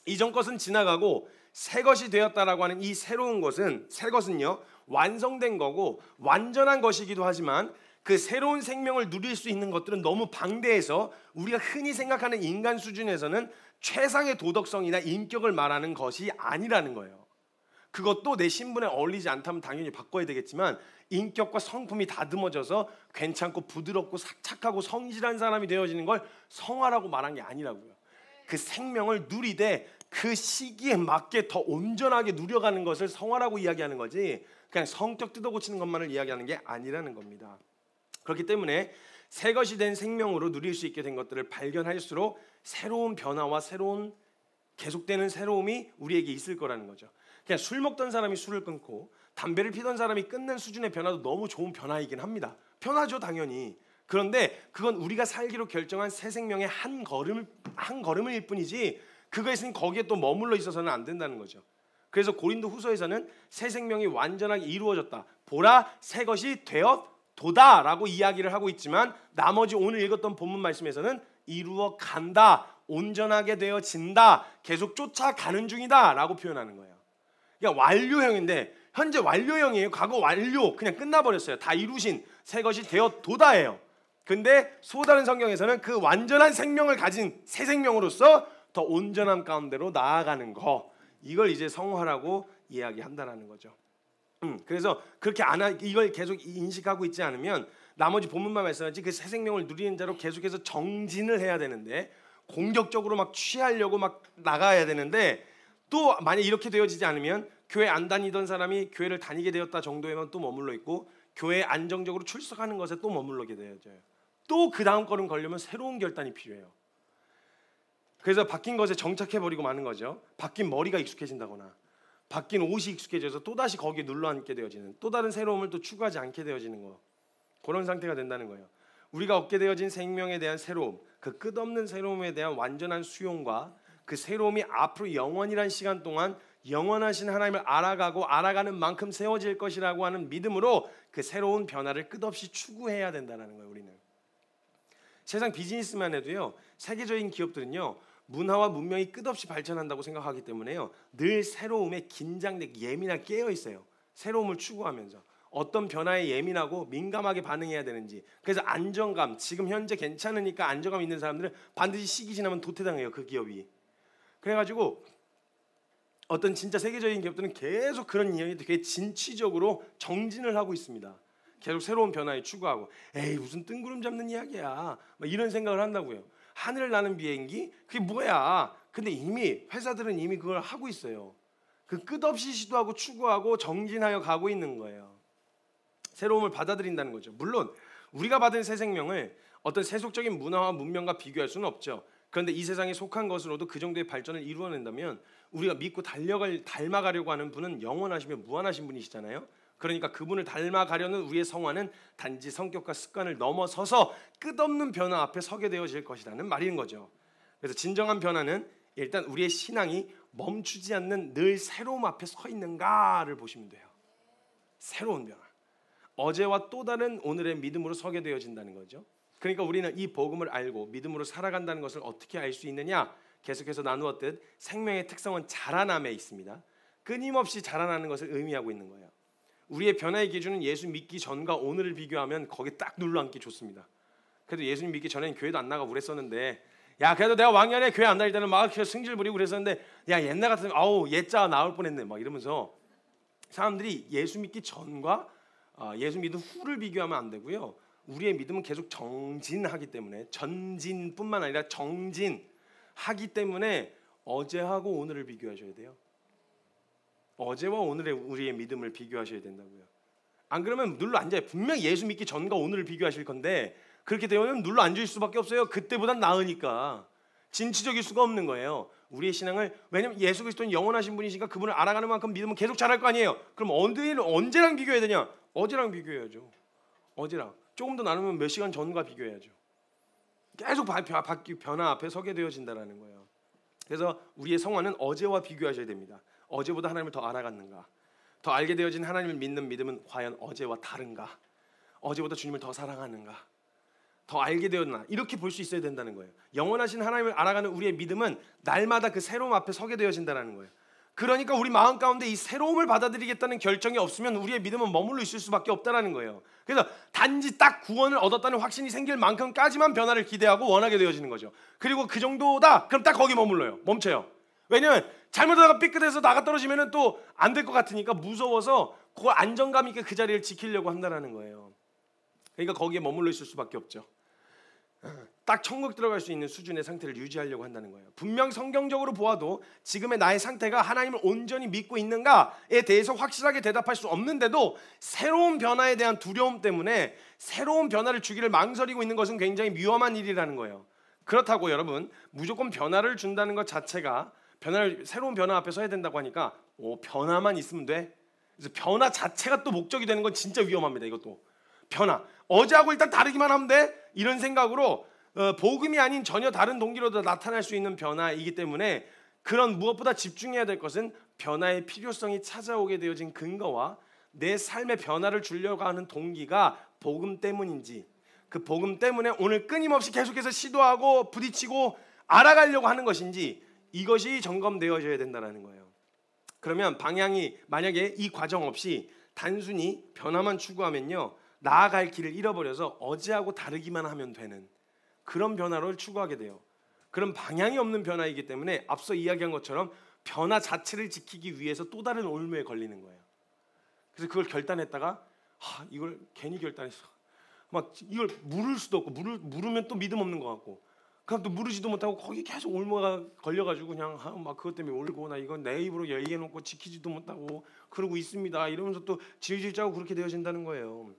이전 것은 지나가고 새 것이 되었다라고 하는 이 새로운 것은 새 것은요 완성된 거고 완전한 것이기도 하지만 그 새로운 생명을 누릴 수 있는 것들은 너무 방대해서 우리가 흔히 생각하는 인간 수준에서는 최상의 도덕성이나 인격을 말하는 것이 아니라는 거예요. 그것도 내 신분에 어울리지 않다면 당연히 바꿔야 되겠지만 인격과 성품이 다듬어져서 괜찮고 부드럽고 착하고 성실한 사람이 되어지는 걸 성화라고 말한 게 아니라고요. 그 생명을 누리되 그 시기에 맞게 더 온전하게 누려가는 것을 성화라고 이야기하는 거지 그냥 성격 뜯어고치는 것만을 이야기하는 게 아니라는 겁니다. 그렇기 때문에 새 것이 된 생명으로 누릴 수 있게 된 것들을 발견할수록 새로운 변화와 새로운 계속되는 새로움이 우리에게 있을 거라는 거죠. 그냥 술 먹던 사람이 술을 끊고 담배를 피던 사람이 끊는 수준의 변화도 너무 좋은 변화이긴 합니다. 편하죠 당연히. 그런데 그건 우리가 살기로 결정한 새 생명의 한 걸음일 뿐이지 그것은 거기에 또 머물러 있어서는 안 된다는 거죠. 그래서 고린도 후서에서는 새 생명이 완전하게 이루어졌다. 보라 새 것이 되었도다 라고 이야기를 하고 있지만 나머지 오늘 읽었던 본문 말씀에서는 이루어 간다, 온전하게 되어진다, 계속 쫓아가는 중이다 라고 표현하는 거예요. 그러니까 완료형인데 현재 완료형이에요. 과거 완료 그냥 끝나버렸어요. 다 이루신 새 것이 되었도다예요. 근데 소다른 성경에서는 그 완전한 생명을 가진 새 생명으로서 더 온전함 가운데로 나아가는 거 이걸 이제 성화라고 이야기한다라는 거죠. 그래서 그렇게 이걸 계속 인식하고 있지 않으면 나머지 본문만 말씀하지 그 새 생명을 누리는 자로 계속해서 정진을 해야 되는데, 공격적으로 막 취하려고 막 나가야 되는데, 또 만약 이렇게 되어지지 않으면 교회 안 다니던 사람이 교회를 다니게 되었다 정도에만 또 머물러 있고, 교회에 안정적으로 출석하는 것에 또 머물러게 되어져요. 또 그 다음 걸음 걸려면 새로운 결단이 필요해요. 그래서 바뀐 것에 정착해버리고 마는 거죠. 바뀐 머리가 익숙해진다거나 바뀐 옷이 익숙해져서 또다시 거기에 눌러앉게 되어지는, 또 다른 새로움을 또 추구하지 않게 되어지는 거, 그런 상태가 된다는 거예요. 우리가 얻게 되어진 생명에 대한 새로움, 그 끝없는 새로움에 대한 완전한 수용과 그 새로움이 앞으로 영원이란 시간 동안 영원하신 하나님을 알아가고 알아가는 만큼 세워질 것이라고 하는 믿음으로 그 새로운 변화를 끝없이 추구해야 된다는 거예요. 우리는 세상 비즈니스만 해도요, 세계적인 기업들은요, 문화와 문명이 끝없이 발전한다고 생각하기 때문에요, 늘 새로움에 긴장되고 예민하게 깨어 있어요. 새로움을 추구하면서 어떤 변화에 예민하고 민감하게 반응해야 되는지. 그래서 안정감, 지금 현재 괜찮으니까 안정감 있는 사람들은 반드시 시기 지나면 도태당해요, 그 기업이. 그래가지고 어떤 진짜 세계적인 기업들은 계속 그런 이야기 되게 진취적으로 정진을 하고 있습니다. 계속 새로운 변화에 추구하고, 에이 무슨 뜬구름 잡는 이야기야, 막 이런 생각을 한다고요. 하늘 나는 비행기? 그게 뭐야? 근데 이미 회사들은 이미 그걸 하고 있어요. 그 끝없이 시도하고 추구하고 정진하여 가고 있는 거예요. 새로움을 받아들인다는 거죠. 물론 우리가 받은 새 생명을 어떤 세속적인 문화와 문명과 비교할 수는 없죠. 그런데 이 세상에 속한 것으로도 그 정도의 발전을 이루어낸다면 우리가 믿고 닮아가려고 하는 분은 영원하시며 무한하신 분이시잖아요. 그러니까 그분을 닮아가려는 우리의 성화는 단지 성격과 습관을 넘어서서 끝없는 변화 앞에 서게 되어질 것이라는 말인 거죠. 그래서 진정한 변화는 일단 우리의 신앙이 멈추지 않는 늘 새로움 앞에 서 있는가를 보시면 돼요. 새로운 변화, 어제와 또 다른 오늘의 믿음으로 서게 되어진다는 거죠. 그러니까 우리는 이 복음을 알고 믿음으로 살아간다는 것을 어떻게 알 수 있느냐? 계속해서 나누었듯 생명의 특성은 자라남에 있습니다. 끊임없이 자라나는 것을 의미하고 있는 거예요. 우리의 변화의 기준은 예수 믿기 전과 오늘을 비교하면 거기에 딱 눌러앉기 좋습니다. 그래도 예수님 믿기 전에는 교회도 안 나가고 그랬었는데, 야 그래도 내가 왕년에 교회 안 다닐 때는 막 승질 부리고 그랬었는데, 야 옛날 같으면 아우 옛자 나올 뻔했네 막 이러면서, 사람들이 예수 믿기 전과 예수 믿은 후를 비교하면 안 되고요. 우리의 믿음은 계속 정진하기 때문에, 전진뿐만 아니라 정진하기 때문에 어제하고 오늘을 비교하셔야 돼요. 어제와 오늘의 우리의 믿음을 비교하셔야 된다고요. 안 그러면 눌러 앉아요. 분명히 예수 믿기 전과 오늘을 비교하실 건데, 그렇게 되면 눌러 앉을 수밖에 없어요. 그때보단 나으니까. 진취적일 수가 없는 거예요. 우리의 신앙을, 왜냐면 예수 그리스도는 영원하신 분이시니까 그분을 알아가는 만큼 믿음은 계속 자랄 거 아니에요. 그럼 언제랑 비교해야 되냐? 어제랑 비교해야죠. 어제랑. 조금 더 나누면 몇 시간 전과 비교해야죠. 계속 변화 앞에 서게 되어진다는 거예요. 그래서 우리의 성화는 어제와 비교하셔야 됩니다. 어제보다 하나님을 더 알아갔는가? 더 알게 되어진 하나님을 믿는 믿음은 과연 어제와 다른가? 어제보다 주님을 더 사랑하는가? 더 알게 되었나? 이렇게 볼 수 있어야 된다는 거예요. 영원하신 하나님을 알아가는 우리의 믿음은 날마다 그 새로움 앞에 서게 되어진다는 거예요. 그러니까 우리 마음 가운데 이 새로움을 받아들이겠다는 결정이 없으면 우리의 믿음은 머물러 있을 수밖에 없다는 거예요. 그래서 단지 딱 구원을 얻었다는 확신이 생길 만큼까지만 변화를 기대하고 원하게 되어지는 거죠. 그리고 그 정도다, 그럼 딱 거기 머물러요. 멈춰요. 왜냐면 잘못하다가 삐끗해서 나가 떨어지면 또 안 될 것 같으니까 무서워서 그 안정감 있게 그 자리를 지키려고 한다는 거예요. 그러니까 거기에 머물러 있을 수밖에 없죠. 딱 천국 들어갈 수 있는 수준의 상태를 유지하려고 한다는 거예요. 분명 성경적으로 보아도 지금의 나의 상태가 하나님을 온전히 믿고 있는가에 대해서 확실하게 대답할 수 없는데도 새로운 변화에 대한 두려움 때문에 새로운 변화를 주기를 망설이고 있는 것은 굉장히 위험한 일이라는 거예요. 그렇다고 여러분 무조건 변화를 준다는 것 자체가, 새로운 변화 앞에 서야 된다고 하니까 변화만 있으면 돼? 그래서 변화 자체가 또 목적이 되는 건 진짜 위험합니다. 이것도 변화, 어제하고 일단 다르기만 하면 돼? 이런 생각으로 복음이 아닌 전혀 다른 동기로도 나타날 수 있는 변화이기 때문에, 그런 무엇보다 집중해야 될 것은 변화의 필요성이 찾아오게 되어진 근거와 내 삶의 변화를 주려고 하는 동기가 복음 때문인지, 그 복음 때문에 오늘 끊임없이 계속해서 시도하고 부딪히고 알아가려고 하는 것인지, 이것이 점검되어져야 된다는 거예요. 그러면 방향이, 만약에 이 과정 없이 단순히 변화만 추구하면요, 나아갈 길을 잃어버려서 어제하고 다르기만 하면 되는 그런 변화를 추구하게 돼요. 그런 방향이 없는 변화이기 때문에 앞서 이야기한 것처럼 변화 자체를 지키기 위해서 또 다른 올무에 걸리는 거예요. 그래서 그걸 결단했다가 이걸 괜히 결단했어. 막 이걸 물을 수도 없고 물으면 또 믿음 없는 것 같고 그럼 또 물으지도 못하고 거기 계속 올무가 걸려가지고 그냥 막 그것 때문에 울고 나 이건 내 입으로 얘기해놓고 지키지도 못하고 그러고 있습니다 이러면서 또 질질 짜고 그렇게 되어진다는 거예요.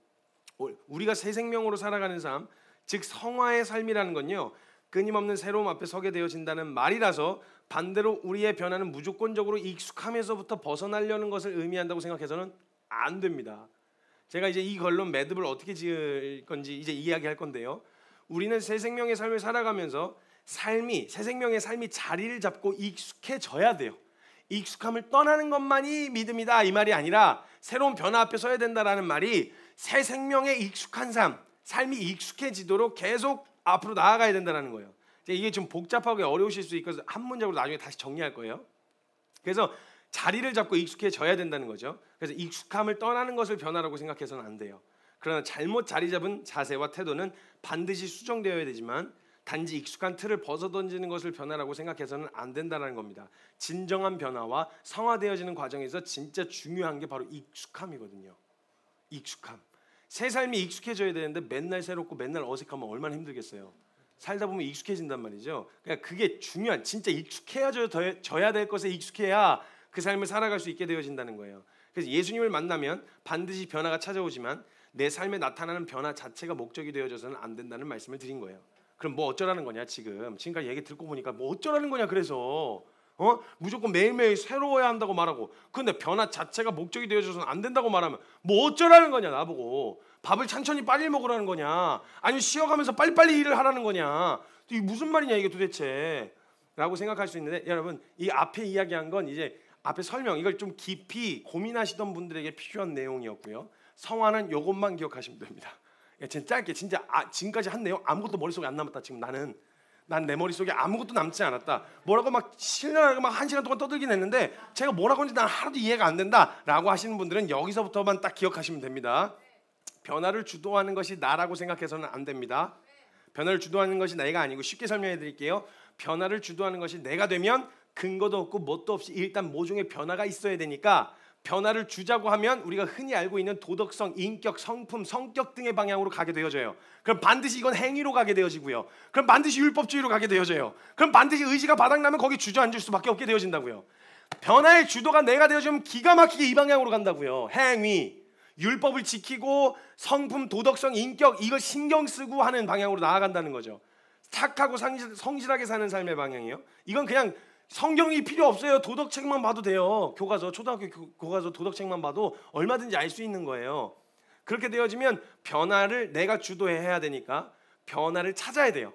우리가 새 생명으로 살아가는 삶, 즉 성화의 삶이라는 건요 끊임없는 새로움 앞에 서게 되어진다는 말이라서 반대로 우리의 변화는 무조건적으로 익숙함에서부터 벗어나려는 것을 의미한다고 생각해서는 안 됩니다. 제가 이제 이 결론 매듭을 어떻게 지을 건지 이제 이야기할 건데요. 우리는 새 생명의 삶을 살아가면서 새 생명의 삶이 자리를 잡고 익숙해져야 돼요. 익숙함을 떠나는 것만이 믿음이다 이 말이 아니라 새로운 변화 앞에 서야 된다라는 말이 새 생명의 익숙한 삶이 익숙해지도록 계속 앞으로 나아가야 된다는 거예요. 이게 좀 복잡하고 어려우실 수 있어서 한 문장으로 나중에 다시 정리할 거예요. 그래서 자리를 잡고 익숙해져야 된다는 거죠. 그래서 익숙함을 떠나는 것을 변화라고 생각해서는 안 돼요. 그러나 잘못 자리 잡은 자세와 태도는 반드시 수정되어야 되지만 단지 익숙한 틀을 벗어던지는 것을 변화라고 생각해서는 안 된다는 겁니다. 진정한 변화와 성화되어지는 과정에서 진짜 중요한 게 바로 익숙함이거든요. 익숙함. 새 삶이 익숙해져야 되는데 맨날 새롭고 맨날 어색하면 얼마나 힘들겠어요. 살다 보면 익숙해진단 말이죠. 그러니까 그게 중요한 진짜 익숙해져야 될 것에 익숙해야 그 삶을 살아갈 수 있게 되어진다는 거예요. 그래서 예수님을 만나면 반드시 변화가 찾아오지만 내 삶에 나타나는 변화 자체가 목적이 되어져서는 안 된다는 말씀을 드린 거예요. 그럼 뭐 어쩌라는 거냐 지금까지 얘기 듣고 보니까 뭐 어쩌라는 거냐 그래서 무조건 매일매일 새로워야 한다고 말하고 근데 변화 자체가 목적이 되어져서는 안 된다고 말하면 뭐 어쩌라는 거냐 나보고 밥을 천천히 빨리 먹으라는 거냐 아니면 쉬어가면서 빨리빨리 일을 하라는 거냐 이게 무슨 말이냐 이게 도대체 라고 생각할 수 있는데 여러분 이 앞에 이야기한 건 이제 앞에 설명 이걸 좀 깊이 고민하시던 분들에게 필요한 내용이었고요. 성화는 이것만 기억하시면 됩니다. 짧게 진짜 지금까지 한 내용 아무것도 머릿속에 안 남았다. 지금 난 내 머릿속에 아무것도 남지 않았다. 뭐라고 막 신나게 막 1시간 동안 떠들긴 했는데 제가 뭐라고 하는지 난 하나도 이해가 안 된다라고 하시는 분들은 여기서부터만 딱 기억하시면 됩니다. 변화를 주도하는 것이 나라고 생각해서는 안 됩니다. 변화를 주도하는 것이 내가 아니고 쉽게 설명해 드릴게요. 변화를 주도하는 것이 내가 되면 근거도 없고 뭣도 없이 일단 모종의 변화가 있어야 되니까 변화를 주자고 하면 우리가 흔히 알고 있는 도덕성, 인격, 성품, 성격 등의 방향으로 가게 되어져요. 그럼 반드시 이건 행위로 가게 되어지고요. 그럼 반드시 율법주의로 가게 되어져요. 그럼 반드시 의지가 바닥나면 거기 주저앉을 수밖에 없게 되어진다고요. 변화의 주도가 내가 되어지면 기가 막히게 이 방향으로 간다고요. 행위, 율법을 지키고 성품, 도덕성, 인격 이걸 신경 쓰고 하는 방향으로 나아간다는 거죠. 착하고 성실하게 사는 삶의 방향이요. 이건 그냥 성경이 필요 없어요. 도덕책만 봐도 돼요. 교과서 초등학교 교과서 도덕책만 봐도 얼마든지 알 수 있는 거예요. 그렇게 되어지면 변화를 내가 주도해야 되니까 변화를 찾아야 돼요.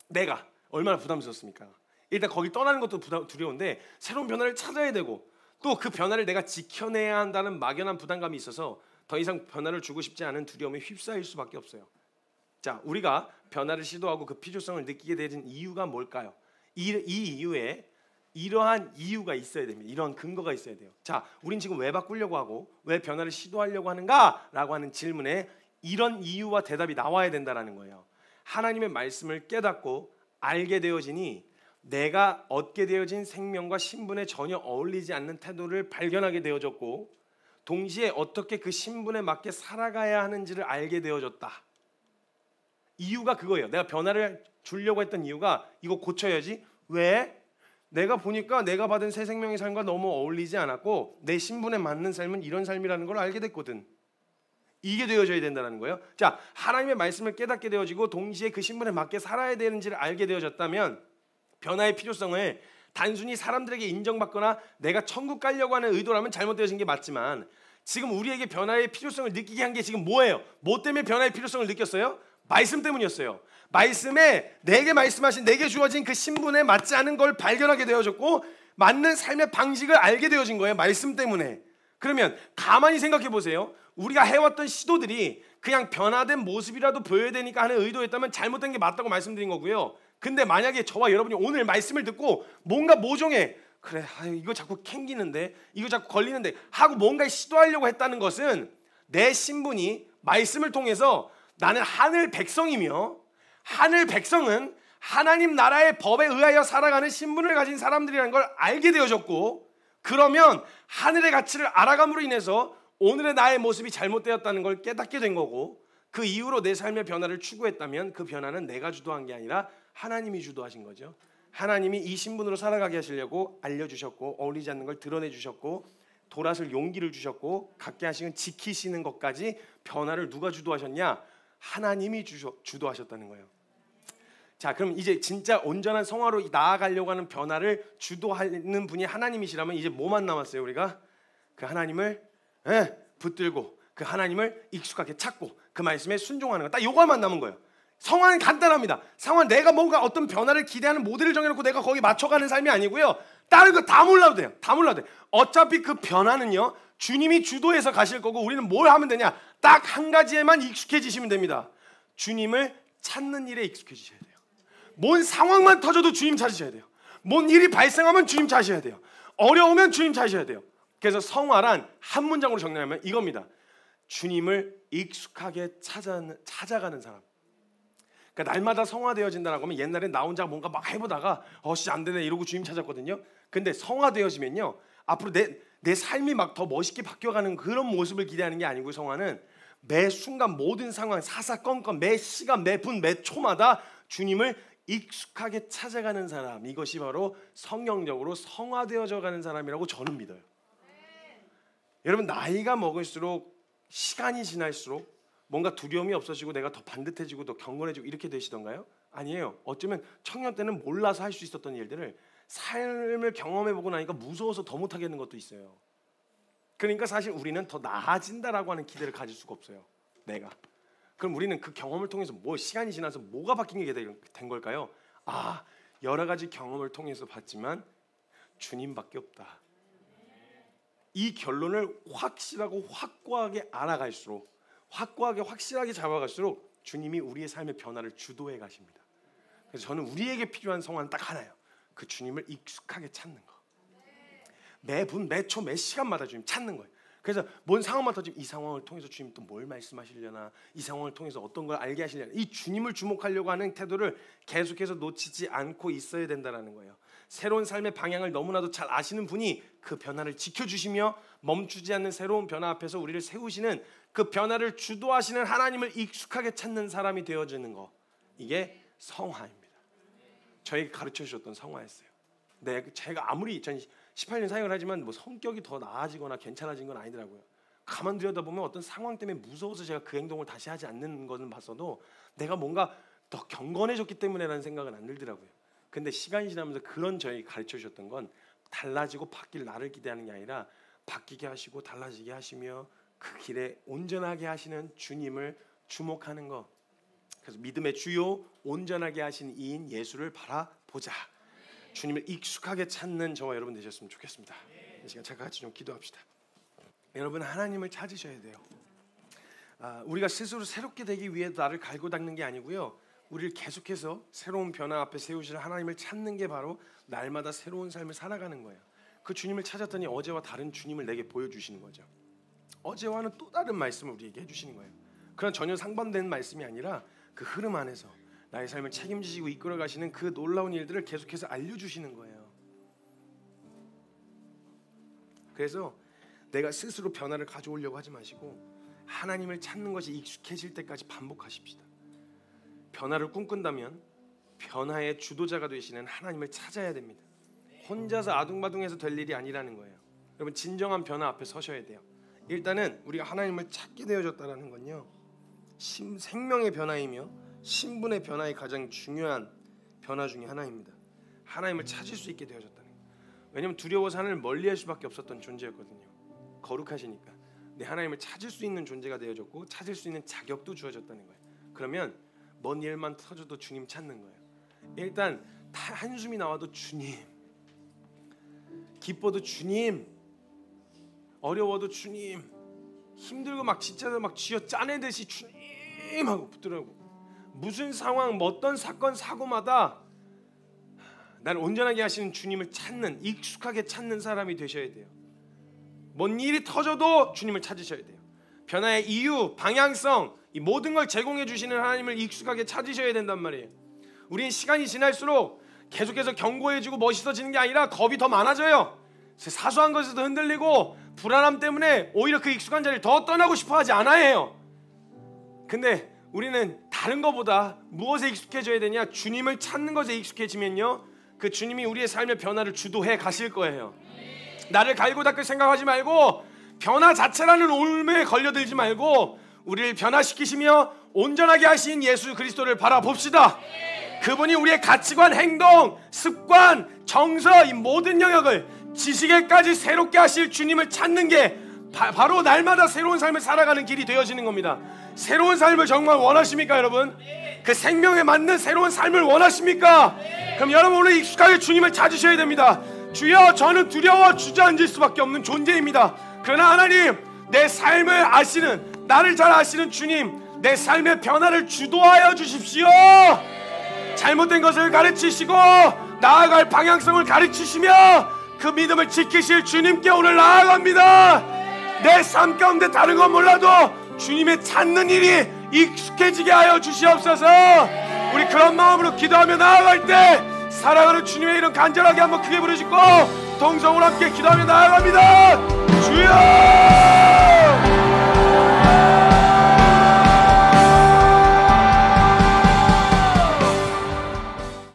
내가 얼마나 부담스럽습니까? 일단 거기 떠나는 것도 두려운데 새로운 변화를 찾아야 되고 또 그 변화를 내가 지켜내야 한다는 막연한 부담감이 있어서 더 이상 변화를 주고 싶지 않은 두려움에 휩싸일 수밖에 없어요. 자, 우리가 변화를 시도하고 그 필요성을 느끼게 된 이유가 뭘까요? 이 이유에 이러한 이유가 있어야 됩니다. 이런 근거가 있어야 돼요. 자, 우린 지금 왜 바꾸려고 하고 왜 변화를 시도하려고 하는가라고 하는 질문에 이런 이유와 대답이 나와야 된다라는 거예요. 하나님의 말씀을 깨닫고 알게 되어지니 내가 얻게 되어진 생명과 신분에 전혀 어울리지 않는 태도를 발견하게 되어졌고 동시에 어떻게 그 신분에 맞게 살아가야 하는지를 알게 되어졌다. 이유가 그거예요. 내가 변화를 주려고 했던 이유가 이거 고쳐야지. 왜? 내가 보니까 내가 받은 새 생명의 삶과 너무 어울리지 않았고 내 신분에 맞는 삶은 이런 삶이라는 걸 알게 됐거든. 이게 되어져야 된다는 거예요. 자, 하나님의 말씀을 깨닫게 되어지고 동시에 그 신분에 맞게 살아야 되는지를 알게 되어졌다면 변화의 필요성을 단순히 사람들에게 인정받거나 내가 천국 가려고 하는 의도라면 잘못되어진 게 맞지만 지금 우리에게 변화의 필요성을 느끼게 한 게 지금 뭐예요? 뭐 때문에 변화의 필요성을 느꼈어요? 말씀 때문이었어요. 말씀에 내게 말씀하신 내게 주어진 그 신분에 맞지 않은 걸 발견하게 되어졌고 맞는 삶의 방식을 알게 되어진 거예요. 말씀 때문에. 그러면 가만히 생각해 보세요. 우리가 해왔던 시도들이 그냥 변화된 모습이라도 보여야 되니까 하는 의도였다면 잘못된 게 맞다고 말씀드린 거고요. 근데 만약에 저와 여러분이 오늘 말씀을 듣고 뭔가 모종의 그래 이거 자꾸 캥기는데 이거 자꾸 걸리는데 하고 뭔가 시도하려고 했다는 것은 내 신분이 말씀을 통해서 나는 하늘 백성이며 하늘 백성은 하나님 나라의 법에 의하여 살아가는 신분을 가진 사람들이라는 걸 알게 되어졌고 그러면 하늘의 가치를 알아감으로 인해서 오늘의 나의 모습이 잘못되었다는 걸 깨닫게 된 거고 그 이후로 내 삶의 변화를 추구했다면 그 변화는 내가 주도한 게 아니라 하나님이 주도하신 거죠. 하나님이 이 신분으로 살아가게 하시려고 알려주셨고 어울리지 않는 걸 드러내주셨고 돌아설 용기를 주셨고 갖게 하시는 지키시는 것까지 변화를 누가 주도하셨냐? 하나님이 주도하셨다는 거예요. 자, 그럼 이제 진짜 온전한 성화로 나아가려고 하는 변화를 주도하는 분이 하나님이시라면 이제 뭐만 남았어요? 우리가 그 하나님을 붙들고 그 하나님을 익숙하게 찾고 그 말씀에 순종하는 거. 딱 요거만 남은 거예요. 성화는 간단합니다. 성화는 내가 뭔가 어떤 변화를 기대하는 모델을 정해놓고 내가 거기 맞춰가는 삶이 아니고요. 다른 거 다 몰라도 돼요. 다 몰라도 돼요. 어차피 그 변화는요, 주님이 주도해서 가실 거고 우리는 뭘 하면 되냐? 딱 한 가지에만 익숙해지시면 됩니다. 주님을 찾는 일에 익숙해지셔야 돼요. 뭔 상황만 터져도 주님 찾으셔야 돼요. 뭔 일이 발생하면 주님 찾으셔야 돼요. 어려우면 주님 찾으셔야 돼요. 그래서 성화란 한 문장으로 정리하면 이겁니다. 주님을 익숙하게 찾아가는 사람. 그러니까 날마다 성화되어진다라고 하면 옛날에 나 혼자 뭔가 막 해보다가 안 되네 이러고 주님 찾았거든요. 근데 성화되어지면요, 앞으로 내 삶이 막 더 멋있게 바뀌어가는 그런 모습을 기대하는 게 아니고, 성화는 매 순간 모든 상황 사사건건 매 시간 매 분 매 초마다 주님을 익숙하게 찾아가는 사람, 이것이 바로 성령적으로 성화되어져 가는 사람이라고 저는 믿어요. 여러분, 나이가 먹을수록 시간이 지날수록 뭔가 두려움이 없어지고 내가 더 반듯해지고 더 경건해지고 이렇게 되시던가요? 아니에요. 어쩌면 청년 때는 몰라서 할 수 있었던 일들을 삶을 경험해보고 나니까 무서워서 더 못하겠는 것도 있어요. 그러니까 사실 우리는 더 나아진다라고 하는 기대를 가질 수가 없어요. 내가. 그럼 우리는 그 경험을 통해서 시간이 지나서 뭐가 바뀐 게 된 걸까요? 여러 가지 경험을 통해서 봤지만 주님밖에 없다. 이 결론을 확실하고 확고하게 알아갈수록, 확고하게 확실하게 잡아갈수록 주님이 우리의 삶의 변화를 주도해 가십니다. 그래서 저는 우리에게 필요한 성화는 딱 하나예요. 그 주님을 익숙하게 찾는 거. 매분 매초 매 시간마다 주님 찾는 거예요. 그래서 뭔 상황만 터지면 이 상황을 통해서 주님 또 뭘 말씀하시려나, 이 상황을 통해서 어떤 걸 알게 하시려나, 이 주님을 주목하려고 하는 태도를 계속해서 놓치지 않고 있어야 된다는 거예요. 새로운 삶의 방향을 너무나도 잘 아시는 분이 그 변화를 지켜주시며 멈추지 않는 새로운 변화 앞에서 우리를 세우시는, 그 변화를 주도하시는 하나님을 익숙하게 찾는 사람이 되어지는 거, 이게 성화입니다. 저에게 가르쳐 주셨던 성화였어요. 제가 아무리 2018년 사역을 하지만 성격이 더 나아지거나 괜찮아진 건 아니더라고요. 가만 들여다보면 어떤 상황 때문에 무서워서 제가 그 행동을 다시 하지 않는 것은 봤어도 내가 뭔가 더 경건해졌기 때문에라는 생각은 안 들더라고요. 근데 시간이 지나면서 그런 저에게 가르쳐 주셨던 건 달라지고 바뀔 나를 기대하는 게 아니라 바뀌게 하시고 달라지게 하시며 그 길에 온전하게 하시는 주님을 주목하는 것. 그래서 믿음의 주요 온전하게 하신 이인 예수를 바라보자. 주님을 익숙하게 찾는 저와 여러분 되셨으면 좋겠습니다. 이 시간 잠깐 같이 좀 기도합시다. 여러분, 하나님을 찾으셔야 돼요. 우리가 스스로 새롭게 되기 위해 나를 갈고 닦는 게 아니고요, 우리를 계속해서 새로운 변화 앞에 세우실 하나님을 찾는 게 바로 날마다 새로운 삶을 살아가는 거예요. 그 주님을 찾았더니 어제와 다른 주님을 내게 보여주시는 거죠. 어제와는 또 다른 말씀을 우리에게 해주시는 거예요. 그런 전혀 상반된 말씀이 아니라 그 흐름 안에서 나의 삶을 책임지시고 이끌어 가시는 그 놀라운 일들을 계속해서 알려주시는 거예요. 그래서 내가 스스로 변화를 가져오려고 하지 마시고 하나님을 찾는 것이 익숙해질 때까지 반복하십시다. 변화를 꿈꾼다면 변화의 주도자가 되시는 하나님을 찾아야 됩니다. 혼자서 아둥바둥해서 될 일이 아니라는 거예요. 여러분, 진정한 변화 앞에 서셔야 돼요. 일단은 우리가 하나님을 찾게 되어졌다는 건요, 생명의 변화이며 신분의 변화의 가장 중요한 변화 중에 하나입니다. 하나님을 찾을 수 있게 되어졌다는 거예요. 왜냐하면 두려워서 하나님을 멀리할 수밖에 없었던 존재였거든요. 거룩하시니까. 내 하나님을 찾을 수 있는 존재가 되어졌고 찾을 수 있는 자격도 주어졌다는 거예요. 그러면 먼 일만 터져도 주님 찾는 거예요. 일단 한숨이 나와도 주님, 기뻐도 주님, 어려워도 주님, 힘들고 막 진짜 막 쥐어 짜내듯이 주님 하고 붙더라고. 무슨 상황, 어떤 사건 사고마다 나를 온전하게 하시는 주님을 찾는, 익숙하게 찾는 사람이 되셔야 돼요. 뭔 일이 터져도 주님을 찾으셔야 돼요. 변화의 이유, 방향성, 이 모든 걸 제공해 주시는 하나님을 익숙하게 찾으셔야 된단 말이에요. 우리는 시간이 지날수록 계속해서 견고해지고 멋있어지는 게 아니라 겁이 더 많아져요. 사소한 것에도 흔들리고 불안함 때문에 오히려 그 익숙한 자리를 더 떠나고 싶어 하지 않아요. 근데 우리는 다른 것보다 무엇에 익숙해져야 되냐? 주님을 찾는 것에 익숙해지면요, 그 주님이 우리의 삶의 변화를 주도해 가실 거예요. 나를 갈고 닦을 생각하지 말고, 변화 자체라는 올무에 걸려들지 말고, 우리를 변화시키시며 온전하게 하신 예수 그리스도를 바라봅시다. 그분이 우리의 가치관, 행동, 습관, 정서, 이 모든 영역을, 지식에까지 새롭게 하실 주님을 찾는 게 바로 날마다 새로운 삶을 살아가는 길이 되어지는 겁니다. 새로운 삶을 정말 원하십니까, 여러분? 그 생명에 맞는 새로운 삶을 원하십니까? 그럼 여러분 오늘 익숙하게 주님을 찾으셔야 됩니다. 주여, 저는 두려워 주저앉을 수밖에 없는 존재입니다. 그러나 하나님, 내 삶을 아시는, 나를 잘 아시는 주님, 내 삶의 변화를 주도하여 주십시오. 잘못된 것을 가르치시고 나아갈 방향성을 가르치시며 그 믿음을 지키실 주님께 오늘 나아갑니다. 내 삶 가운데 다른 건 몰라도 주님의 찾는 일이 익숙해지게 하여 주시옵소서. 우리 그런 마음으로 기도하며 나아갈 때 사랑하는 주님의 이름 간절하게 한번 크게 부르짖고 동성으로 함께 기도하며 나아갑니다. 주여!